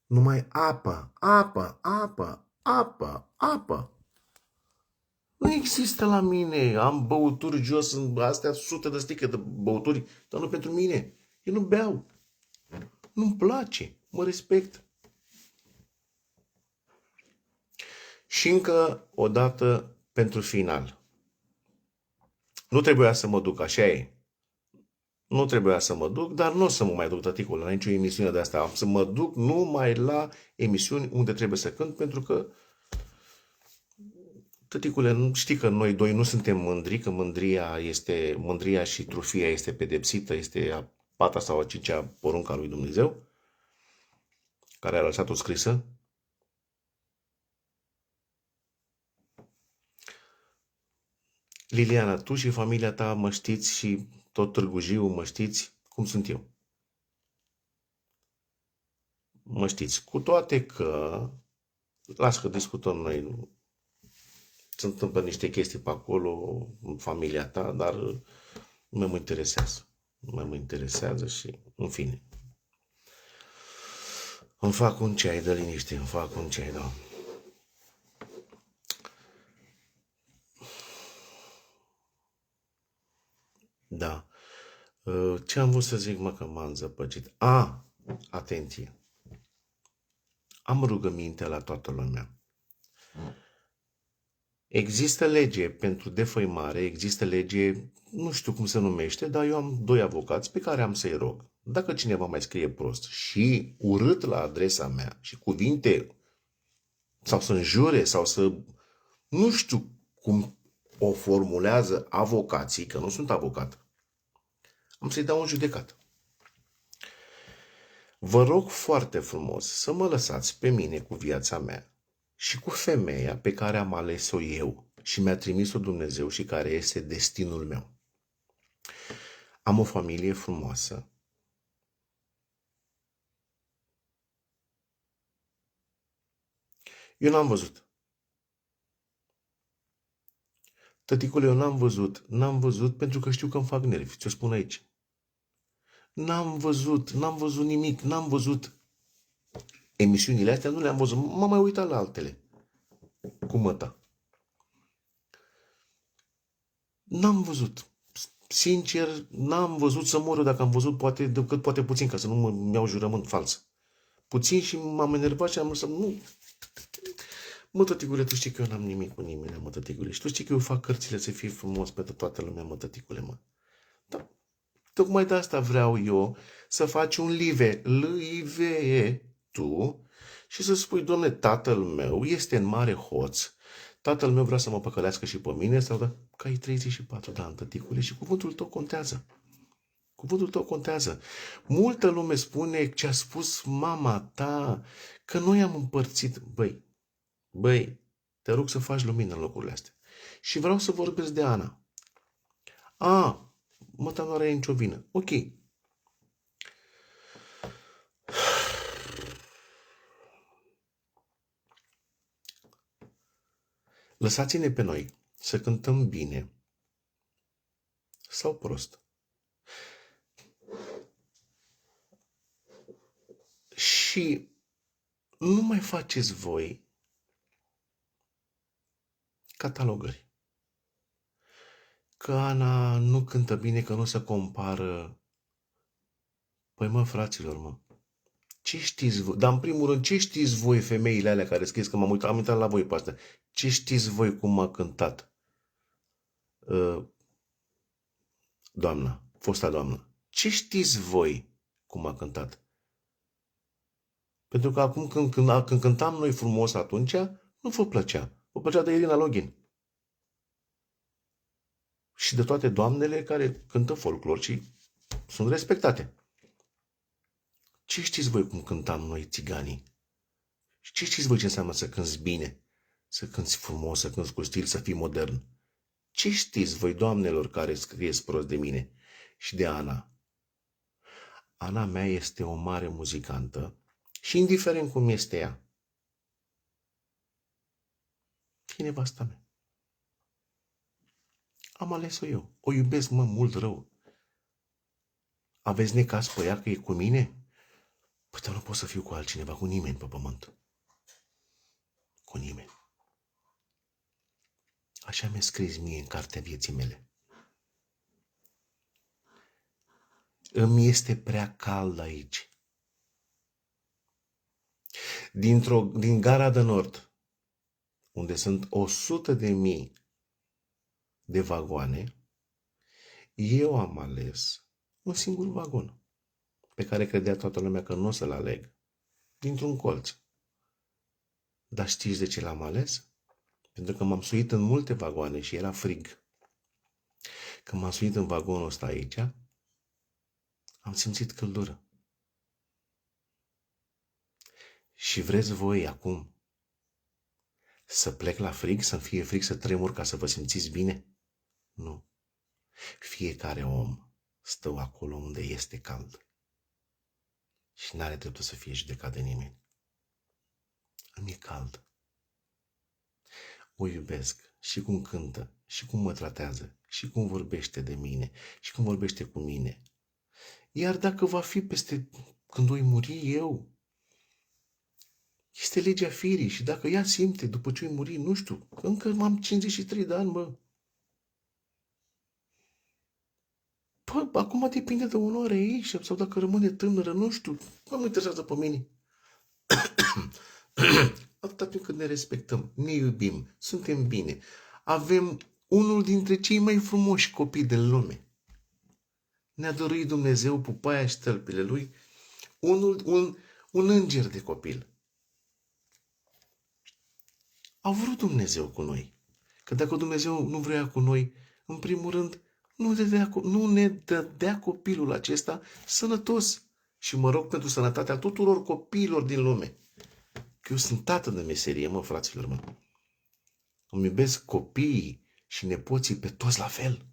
Speaker 1: Numai apă. Nu există la mine. Am băuturi jos, astea sute de sticle de băuturi, dar nu pentru mine. Eu nu beau. Nu-mi place. Mă respect. Și încă o dată pentru final. Nu trebuia să mă duc, așa e. Nu trebuia să mă duc, dar nu o să mă mai duc, tăticule, la nicio emisiune de asta. Am să mă duc numai la emisiuni unde trebuie să cânt, pentru că, tăticule, știi că noi doi nu suntem mândri, că mândria și trufia este pedepsită, este a pata sau a cincea porunca lui Dumnezeu, care a lăsat-o scrisă. Liliana, tu și familia ta mă știți și tot Târgu Jiu mă știți cum sunt eu. Mă știți. Cu toate că, las că discutăm noi, se întâmplă niște chestii pe acolo, în familia ta, dar nu mă interesează. Nu mă interesează și, în fine. Îmi fac un ceai de liniște, da. Da. Ce am vrut să zic, mă, că m-am zăpăcit? Atenție. Am rugăminte la toată lumea. Există lege pentru defăimare, există lege, nu știu cum se numește, dar eu am 2 avocați pe care am să-i rog. Dacă cineva mai scrie prost și urât la adresa mea și cuvinte sau să înjure sau să... Nu știu cum o formulează avocații, că nu sunt avocat, am să-i dau un judecat. Vă rog foarte frumos să mă lăsați pe mine cu viața mea și cu femeia pe care am ales-o eu și mi-a trimis-o Dumnezeu și care este destinul meu. Am o familie frumoasă. Eu n-am văzut. Tăticule, eu n-am văzut. N-am văzut pentru că știu că îmi fac nervi. Ți-o spun aici. N-am văzut nimic, n-am văzut. Emisiunile astea nu le-am văzut. M-am mai uitat la altele. Cu măta. N-am văzut. Sincer, n-am văzut să mor eu. Dacă am văzut, poate puțin, ca să nu îmi iau jurământ fals. Puțin și m-am enervat și am lăsat. Nu. Mă, tăticule, tu știi că eu n-am nimic cu nimeni, mă, tăticule. Și tu știi că eu fac cărțile să fie frumos pentru toată lumea, mă, tăticule, mă. Da. Tocmai de asta vreau eu să faci un live, L-I-V-E, tu, și să spui, Doamne, tatăl meu este în mare hoț, tatăl meu vrea să mă păcălească și pe mine, sau da, că ai 34 de ani, tăticule, și cuvântul tău contează. Cuvântul tău contează. Multă lume spune ce a spus mama ta, că noi am împărțit. Băi, te rog să faci lumină în locurile astea. Și vreau să vorbesc de Ana. Măta nu are nicio vină. Ok. Lăsați-ne pe noi să cântăm bine sau prost. Și nu mai faceți voi catalogări. Că Ana nu cântă bine, că nu se compară. Păi mă, fraților, mă, ce știți voi? Dar în primul rând, ce știți voi, femeile alea care scrieți, că am uitat la voi pe asta, ce știți voi cum a cântat fosta doamnă? Ce știți voi cum a cântat? Pentru că acum când cântam noi frumos atunci, nu vă plăcea. Vă plăcea de Irina Login. Și de toate doamnele care cântă folclor și sunt respectate. Ce știți voi cum cântam noi țiganii? Și ce știți voi ce înseamnă să cânți bine? Să cânți frumos, să cânți cu stil, să fii modern? Ce știți voi, doamnelor, care scrieți prost de mine și de Ana? Ana mea este o mare muzicantă și indiferent cum este ea, e nevasta mea. Am ales-o eu. O iubesc, mă, mult rău. Aveți necaz pe ea că e cu mine? Păi, dar nu pot să fiu cu altcineva, cu nimeni pe pământ. Cu nimeni. Așa mi-a scris mie în cartea vieții mele. Îmi este prea cald aici. Din Gara de Nord, unde sunt 100.000 de vagoane, eu am ales un singur vagon, pe care credea toată lumea că nu o să-l aleg, dintr-un colț. Dar știți de ce l-am ales? Pentru că m-am suit în multe vagoane și era frig. Când m-am suit în vagonul ăsta aici, am simțit căldură. Și vreți voi acum să plec la frig, să-mi fie frig, să tremur ca să vă simțiți bine? Nu. Fiecare om stă acolo unde este cald. Și n-are dreptul să fie judecat de nimeni. Îmi e cald. O iubesc și cum cântă, și cum mă tratează, și cum vorbește de mine, și cum vorbește cu mine. Iar dacă va fi când voi muri eu, este legea firii și dacă ea simte după ce voi muri, nu știu, încă am 53 de ani, bă. Păi, acum depinde de onoare ei sau dacă rămâne tânără, nu știu, nu mă interesează pe mine. Atâta timp cât ne respectăm, ne iubim, suntem bine, avem unul dintre cei mai frumoși copii din lume. ne-a dăruit Dumnezeu pupaia și tălpile lui un înger de copil. A vrut Dumnezeu cu noi. Că dacă Dumnezeu nu vrea cu noi, în primul rând, nu ne dădea copilul acesta sănătos. Și mă rog pentru sănătatea tuturor copiilor din lume. Că eu sunt tată de meserie, fraților, mă. Îmi iubesc copiii și nepoții pe toți la fel.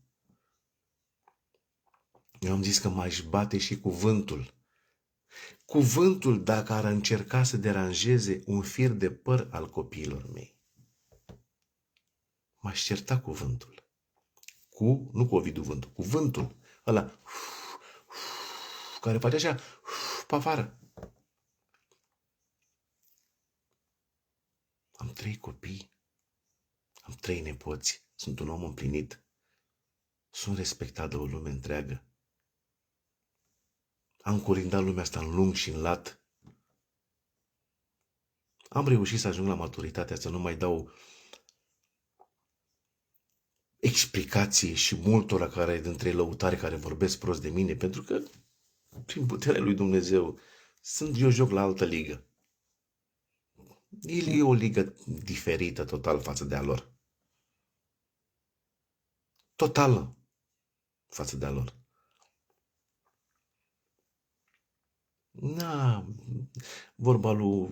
Speaker 1: Eu am zis că m-aș bate și cuvântul. Cuvântul, dacă ar încerca să deranjeze un fir de păr al copiilor mei, m-aș certa cuvântul. Nu cu Ovidiu Vântul, cuvântul ăla care face așa pe afară. Am 3 copii, am 3 nepoți, sunt un om împlinit, sunt respectat de o lume întreagă. Am curindat lumea asta în lung și în lat. Am reușit să ajung la maturitatea să nu mai dau explicații și multora care dintre lăutari care vorbesc prost de mine, pentru că prin puterea lui Dumnezeu eu joc la altă ligă. E o ligă diferită total față de a lor. Total față de a lor. Vorba lui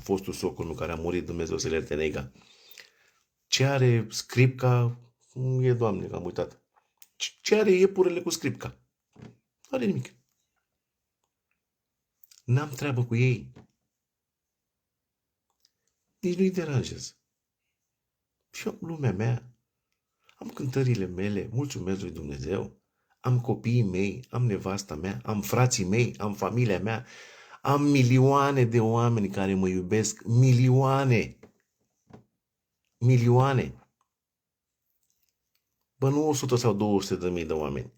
Speaker 1: fostul socru meu care a murit, Dumnezeu să le ierte nega. Ce are scripca? E, Doamne, că am uitat. Ce are iepurele cu scripca? Nu are nimic. N-am treabă cu ei. Nici nu-i deranjez. Și am lumea mea. Am cântările mele, mulțumesc lui Dumnezeu. Am copiii mei, am nevasta mea, am frații mei, am familia mea. Am milioane de oameni care mă iubesc. Milioane. Bă, nu 100 sau 200 de mii de oameni.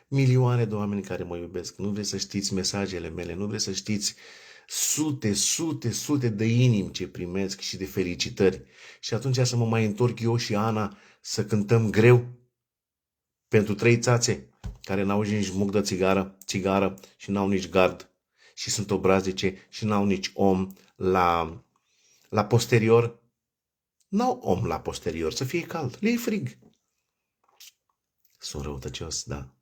Speaker 1: Milioane de oameni care mă iubesc. Nu vreți să știți mesajele mele, nu vreți să știți sute de inimi ce primesc și de felicitări. Și atunci să mă mai întorc eu și Ana să cântăm greu pentru 3 țațe care n-au nici muc de țigară și n-au nici gard și sunt obraznice și n-au nici om la posterior. N-au om la posterior, să fie cald, le e frig. Sunt răutăcios, da.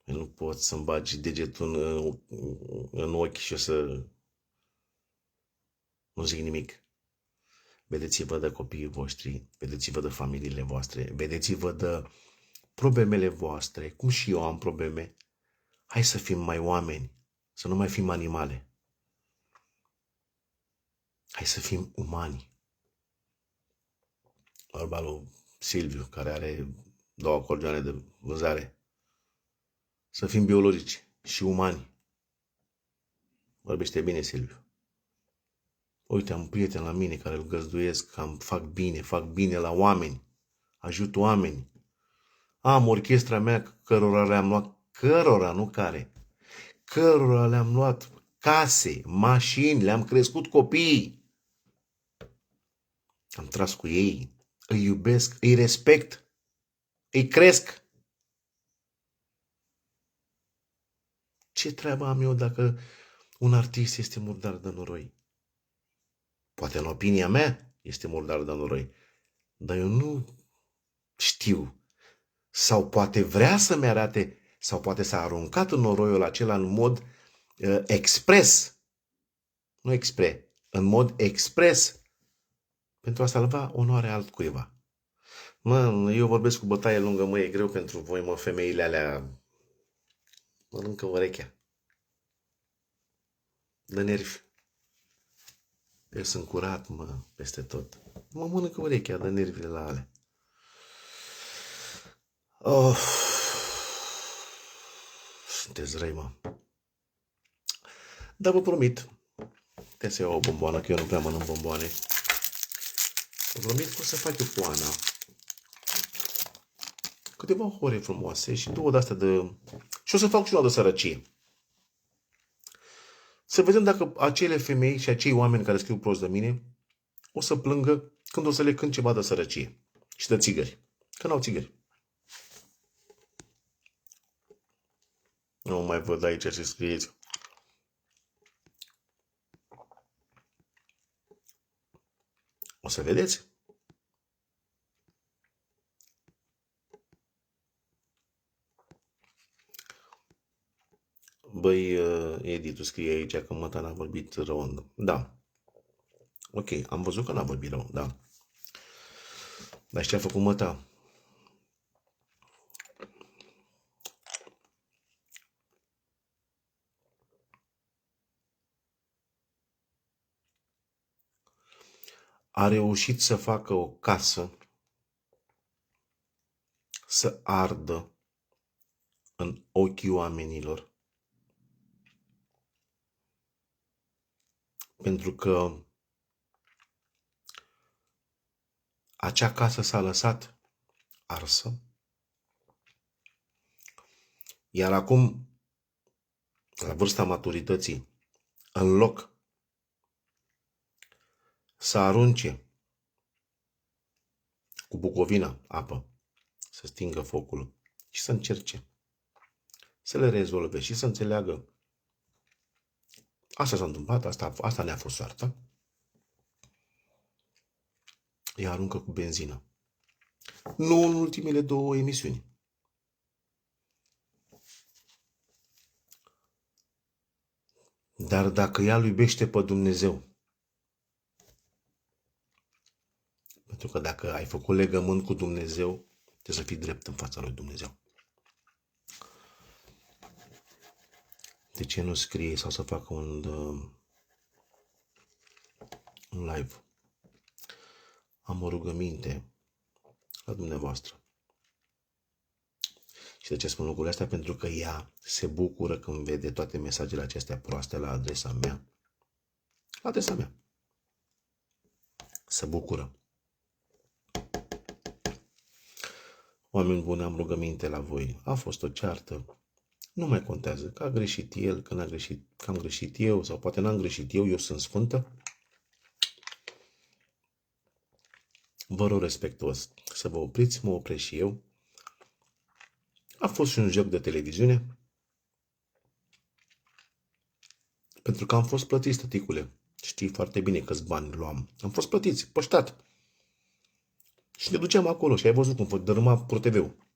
Speaker 1: Eu nu pot să-mi bagi degetul în ochi și să nu zic nimic. Vedeți-vă de copiii voștri, vedeți-vă de familiile voastre, vedeți-vă de problemele voastre, cum și eu am probleme. Hai să fim mai oameni, să nu mai fim animale. Hai să fim umani. Vorba lui Silviu, care are 2 acordioane de vânzare. Să fim biologici și umani. Vorbește bine, Silviu. Uite, am un prieten la mine care îl găzduiesc, fac bine la oameni, ajut oameni. Am orchestra mea cărora le-am luat case, mașini, le-am crescut copiii. Am tras cu ei, îi iubesc, îi respect, îi cresc. Ce treabă am eu dacă un artist este murdar de noroi? Poate în opinia mea este murdar de noroi, dar eu nu știu. Sau poate vrea să-mi arate, sau poate s-a aruncat în noroiul acela în mod expres, nu expre, în mod expres, pentru a salva onoarea altcuiva. Eu vorbesc cu bătaie lungă, e greu pentru voi, femeile alea, mănâncă urechea. De nervi. Eu sunt curat, peste tot. Mă mănâncă urechea de nervile la alea. Sunteți răi, Dar vă promit, trebuie să iau o bomboană, că eu nu prea mănânc bomboane. Vă promit că o să fac eu cu Ana câteva ore frumoase și 2 de-astea și o să fac și una de sărăcie. Să vedem dacă acele femei și acei oameni care scriu prost de mine o să plângă când o să le cânt ceva de sărăcie și de țigări. Că n-au țigări. Nu mai văd aici ce scrieți. O să vedeți. Băi, Edi, tu scrie aici că Măta n-a vorbit rău. Da. Ok, am văzut că n-a vorbit rău, da. Dar ce a făcut Măta? A reușit să facă o casă să ardă în ochii oamenilor. Pentru că acea casă s-a lăsat arsă, iar acum, la vârsta maturității, în loc să arunce cu bucovina apă, să stingă focul și să încerce să le rezolve și să înțeleagă. Asta s-a întâmplat, asta ne-a fost soarta. Ea aruncă cu benzină. Nu în ultimele 2 emisiuni. Dar dacă ea îl iubește pe Dumnezeu, pentru că dacă ai făcut legământ cu Dumnezeu, trebuie să fii drept în fața lui Dumnezeu. De ce nu scrie sau să facă un live? Am o rugăminte la dumneavoastră. Și de ce spun lucrurile astea? Pentru că ea se bucură când vede toate mesajele acestea proaste la adresa mea. La adresa mea. Se bucură. Oameni buni, am rugăminte la voi. A fost o ceartă. Nu mai contează că a greșit el, că n-a greșit, că am greșit eu, sau poate n-am greșit eu sunt sfântă. Vă rog respectuos să vă opriți, mă opresc și eu. A fost și un joc de televiziune. Pentru că am fost plătiți, tăticule. Știi foarte bine câți bani luam. Am fost plătiți, păștat. Și ne duceam acolo și ai văzut cum dărâma ProTV-ul.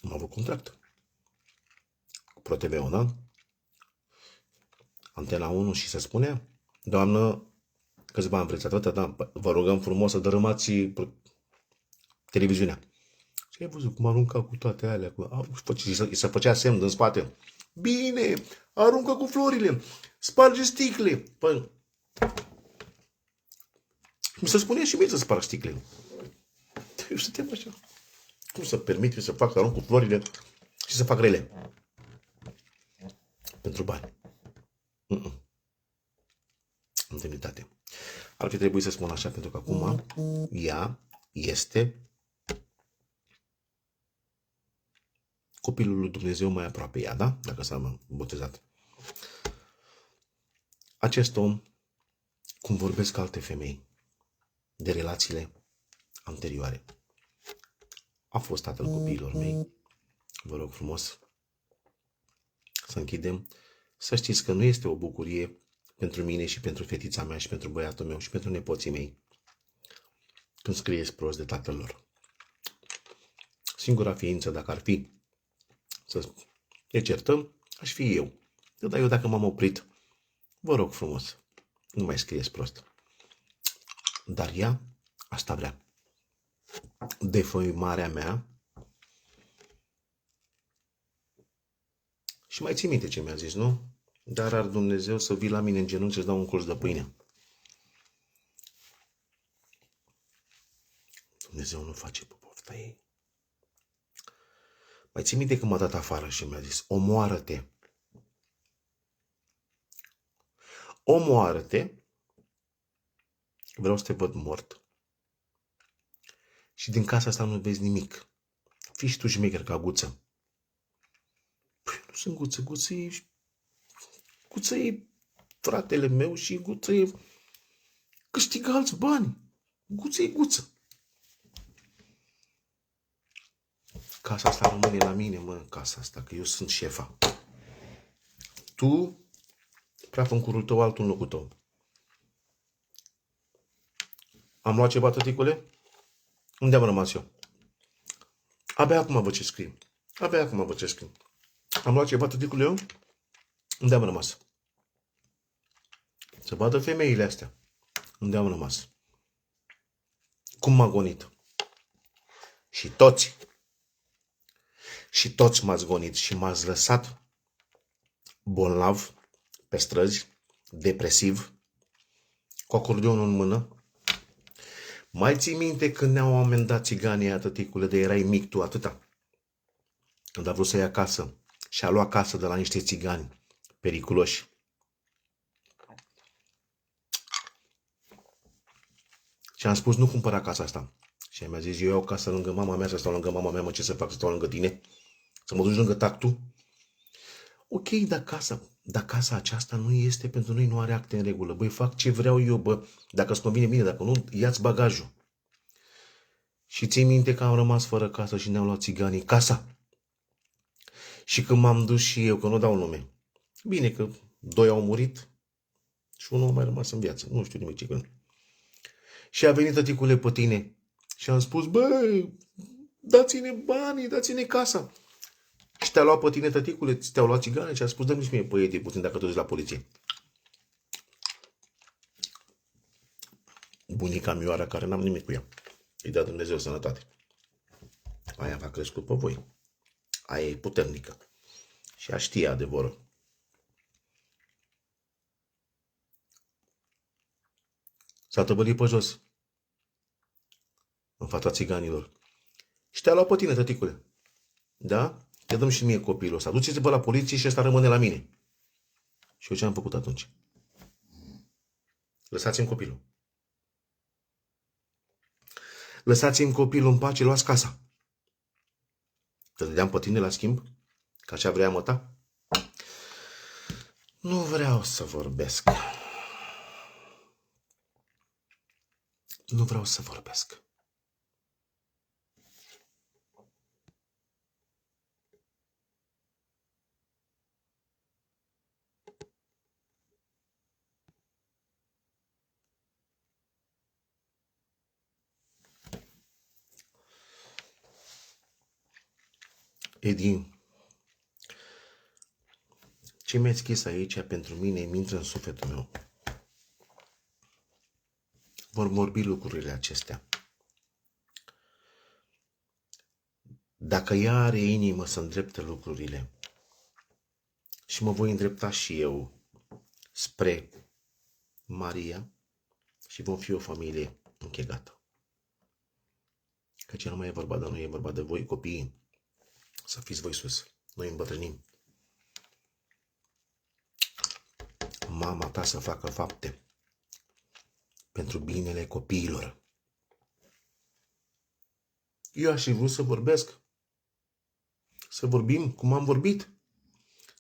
Speaker 1: Am avut contract cu ProTV-ul, da? Antena 1 și se spune, doamnă, câți bani vreți atâta, da? Vă rugăm frumos să dărâmați televiziunea. Și ai văzut cum arunca cu toate alea. Și se făcea semn din spate. Bine, aruncă cu florile, sparge sticle. Păi, mi se spunea și mie să sparg sticlele. Eu stăteam așa. Cum să permit să fac, să arunc cu florile și să fac rele? Pentru bani. În demnitate. Ar fi trebuit să spun așa, pentru că acum ea este copilul lui Dumnezeu mai aproape ea, da? Dacă s-a botezat. Acest om, cum vorbesc alte femei de relațiile anterioare, a fost tatăl copiilor mei. Vă rog frumos să închidem. Să știți că nu este o bucurie pentru mine și pentru fetița mea și pentru băiatul meu și pentru nepoții mei când scrieți prost de tatăl lor. Singura ființă, dacă ar fi să ne certăm, aș fi eu. Dar eu dacă m-am oprit, vă rog frumos, nu mai scrieți prost. Dar ea asta vrea. Defăimarea mea. Și mai ții minte ce mi-a zis, nu? Dar ar Dumnezeu să vii la mine în genunchi să-ți dau un colț de pâine. Dumnezeu nu face pe pofta ei. Mai ții minte că m-a dat afară și mi-a zis, omoară-te. Omoară-te. Vreau să te văd mort. Și din casa asta nu vezi nimic. Fii și tu șmecher ca Guță. Păi nu sunt Guță, Guță e fratele meu și Guță e câștigă alți bani. Guță e Guță. Casa asta rămâne la mine, mă, casa asta, că eu sunt șefa. Tu, praf în curul tău, altul în locul tău. Am luat ceva, tăticule? Unde am rămas eu? Abia acum văd ce scriu. Abia acum văd ce scriu. Am luat ceva, tăticule, eu? Unde am rămas? Să vadă femeile astea. Unde am rămas? Cum m-a gonit? Și toți m-ați gonit și m-ați lăsat bolnav pe străzi, depresiv, cu acordeonul în mână. Mai ții minte când ne-au amendat țiganii aia, tăticule, de erai mic tu, atâta? Când a vrut să ia casă și a luat casă de la niște țigani periculoși. Și am spus, nu cumpăra casa asta. Și mi-a zis, eu iau casă lângă mama mea, să stau lângă mama mea, mă, ce să fac, să stau lângă tine? Să mă duci lângă tactul? Ok, dar casa aceasta nu este pentru noi, nu are acte în regulă. Băi, fac ce vreau eu, bă. Dacă îți convine bine, dacă nu, ia-ți bagajul. Și ții minte că am rămas fără casă și ne-au luat țiganii casa. Și când m-am dus și eu, că nu dau nume. Bine că 2 au murit și unul a mai rămas în viață. Nu știu nimic ce gând. Și a venit tăticule pe tine și am spus, bă, dați-ne banii, dați-ne casa. Și te-a luat pe tine, tăticule, te-au luat țigane și a spus, dă-mi și mie păietii puțin dacă te duci la poliție. Bunica Mioara, care n-am nimic cu ea. Îi dea Dumnezeu sănătate. Aia v-a crescut pe voi. Aia e puternică. Și a știe adevărul. S-a tăbălit pe jos. În fața țiganilor. Și te-a luat pe tine, tăticule. Da? Te dăm și mie copilul ăsta. Duceți-vă la poliție și ăsta rămâne la mine. Și eu ce am făcut atunci? Lăsați-mi copilul. Lăsați-mi copilul în pace, luați casa. Te dădeam pe tine la schimb? Că așa vrea măta? Nu vreau să vorbesc. Nu vreau să vorbesc. Edi, ce mi-ai scris aici pentru mine îmi intră în sufletul meu. Vor vorbi lucrurile acestea. Dacă ea are inimă să îndrepte lucrurile și mă voi îndrepta și eu spre Maria și vom fi o familie închegată. Căci nu mai e vorba de noi, e vorba de voi, copiii. Să fiți voi sus. Noi îmbătrânim. Mama ta să facă fapte pentru binele copiilor. Eu aș fi vrut să vorbesc. Să vorbim cum am vorbit.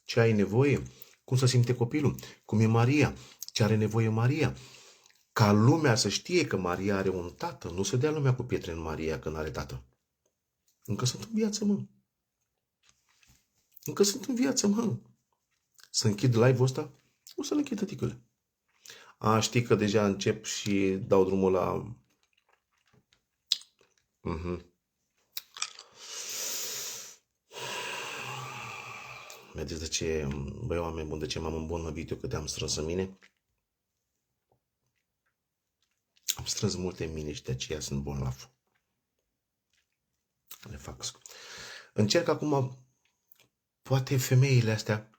Speaker 1: Ce ai nevoie? Cum se simte copilul? Cum e Maria? Ce are nevoie Maria? Ca lumea să știe că Maria are un tată. Nu se dea lumea cu pietre în Maria când are tată. Încă sunt în viață, mă. Încă sunt în viață, mă. Să închid live-ul ăsta? O să-l închid, tăticule. Știi că deja încep și dau drumul la... Vedeți de ce, băi, oameni buni, de ce m-am îmbolnăvit eu, cât am strâns în mine? Am strâns multe în mine și de aceea sunt bolnav. Le fac. Încerc acum, poate femeile astea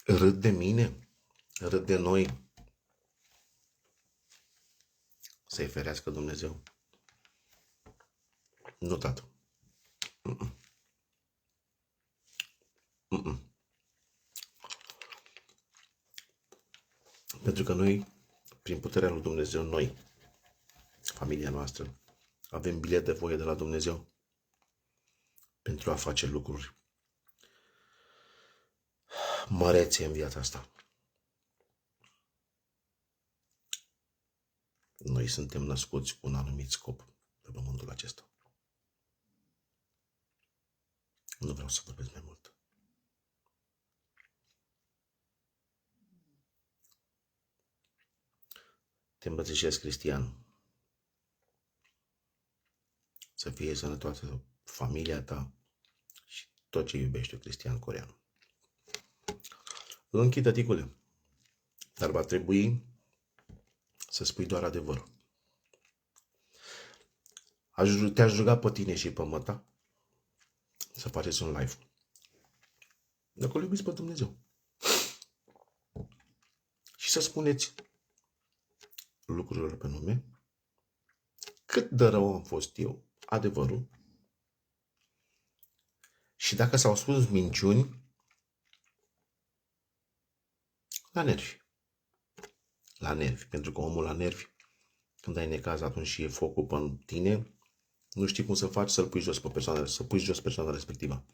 Speaker 1: râd de mine, râd de noi. Să-i ferească Dumnezeu. Nu, tată. Pentru că noi, prin puterea lui Dumnezeu, noi, familia noastră, avem bilet de voie de la Dumnezeu pentru a face lucruri mărețe în viața asta. Noi suntem născuți cu un anumit scop pe pământul acesta. Nu vreau să vorbesc mai mult. Te îmbrățișez, Cristian. Să fie sănătoasă familia ta și tot ce iubește Cristian Coreanu. Îl închid, tăticule. Dar va trebui să spui doar adevărul. Te-aș ruga pe tine și pe măta să faceți un live. Dacă îl iubiți pe Dumnezeu. Și să spuneți lucrurilor pe nume, cât de rău am fost eu, adevărul, și dacă s-au spus minciuni, la nervi. La nervi, pentru că omul la nervi, când ai necaz atunci și e focul pe tine, nu știi cum să faci să-l pui jos pe persoana, să pui jos persoana respectivă.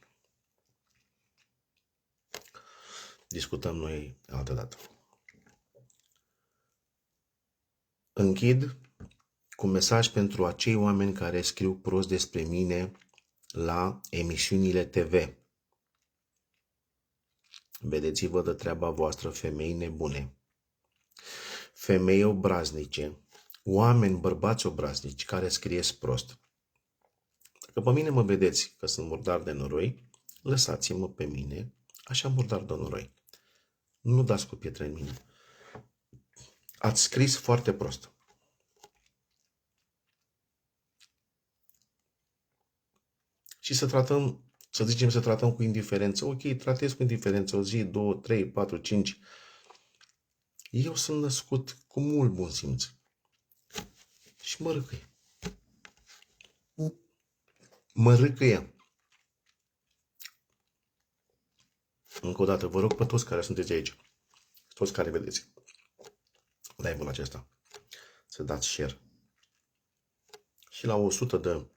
Speaker 1: Discutăm noi altă dată. Închid cu un mesaj pentru acei oameni care scriu prost despre mine la emisiunile TV. Vedeți-vă de treaba voastră, femei nebune, femei obraznice, oameni, bărbați obraznici care scrieți prost. Dacă pe mine mă vedeți că sunt murdar de noroi, lăsați-mă pe mine așa murdar de noroi. Nu dați cu pietre în mine. Ați scris foarte prost. Și să tratăm, să zicem, să tratăm cu indiferență. Ok, tratez cu indiferență o zi, 2, 3, 4, 5. Eu sunt născut cu mult bun simț. Și mă râcăie. Mă râcăie. Încă o dată, vă rog pe toți care sunteți aici, toți care vedeți live-ul acesta, să dați share. Și la 100 de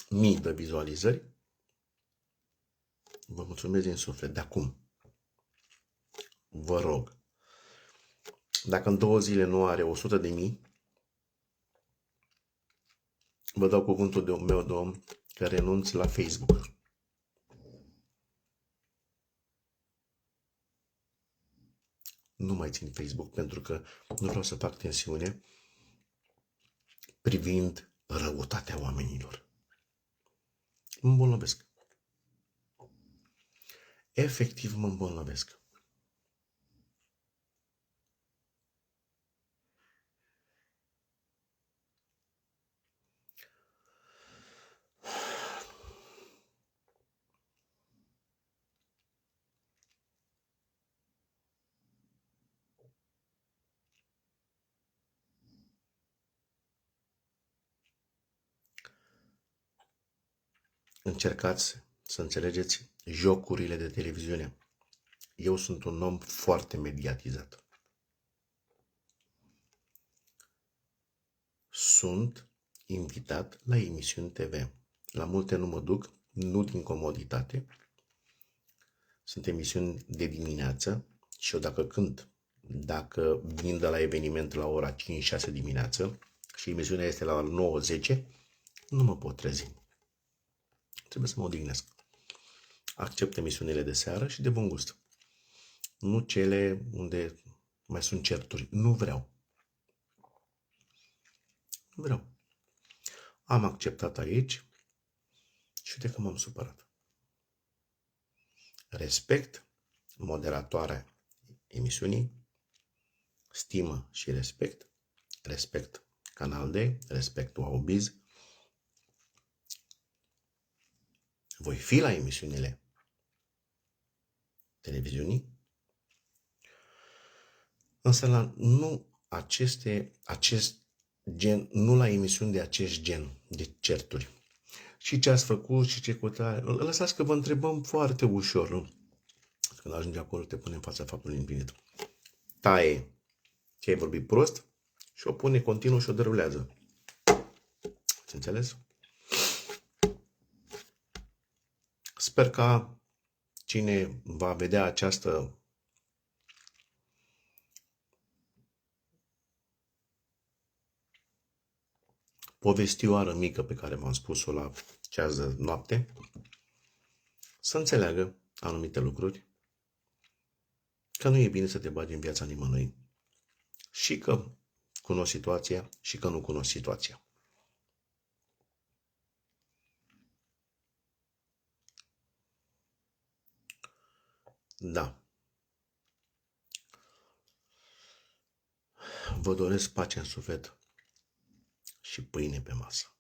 Speaker 1: mii de vizualizări, vă mulțumesc din suflet de acum. Vă rog, dacă în 2 zile nu are 100 de mii, vă dau cuvântul meu de om că renunț la Facebook. Nu mai țin Facebook pentru că nu vreau să fac tensiune privind răutatea oamenilor. Mă îmbolnăvesc. Efectiv mă îmbolnăvesc. Încercați să înțelegeți jocurile de televiziune. Eu sunt un om foarte mediatizat. Sunt invitat la emisiuni TV. La multe nu mă duc, nu din comoditate. Sunt emisiuni de dimineață și eu dacă vin de la eveniment la ora 5-6 dimineață și emisiunea este la 9-10, nu mă pot trezi. Trebuie să mă odihnesc. Accept emisiunile de seară și de bun gust. Nu cele unde mai sunt certuri. Nu vreau. Nu vreau. Am acceptat aici și uite că m-am supărat. Respect moderatoarea emisiunii, stimă și respect, respect Canal D, respect Wowbiz. Voi fi la emisiunile televiziunii, însă nu la emisiuni de acest gen de certuri. Și ce ați făcut și ce cutare. Lăsați că vă întrebăm foarte ușor, nu? Când ajungi acolo, te pune în fața faptului împlinit. Taie ce ai vorbit prost și o pune continuu și o derulează. Ați înțeles? Sper ca cine va vedea această povestioară mică pe care v-am spus-o la ceas de noapte, să înțeleagă anumite lucruri, că nu e bine să te bagi în viața nimănui și că cunosc situația și că nu cunosc situația. Da. Vă doresc pace în suflet și pâine pe masă.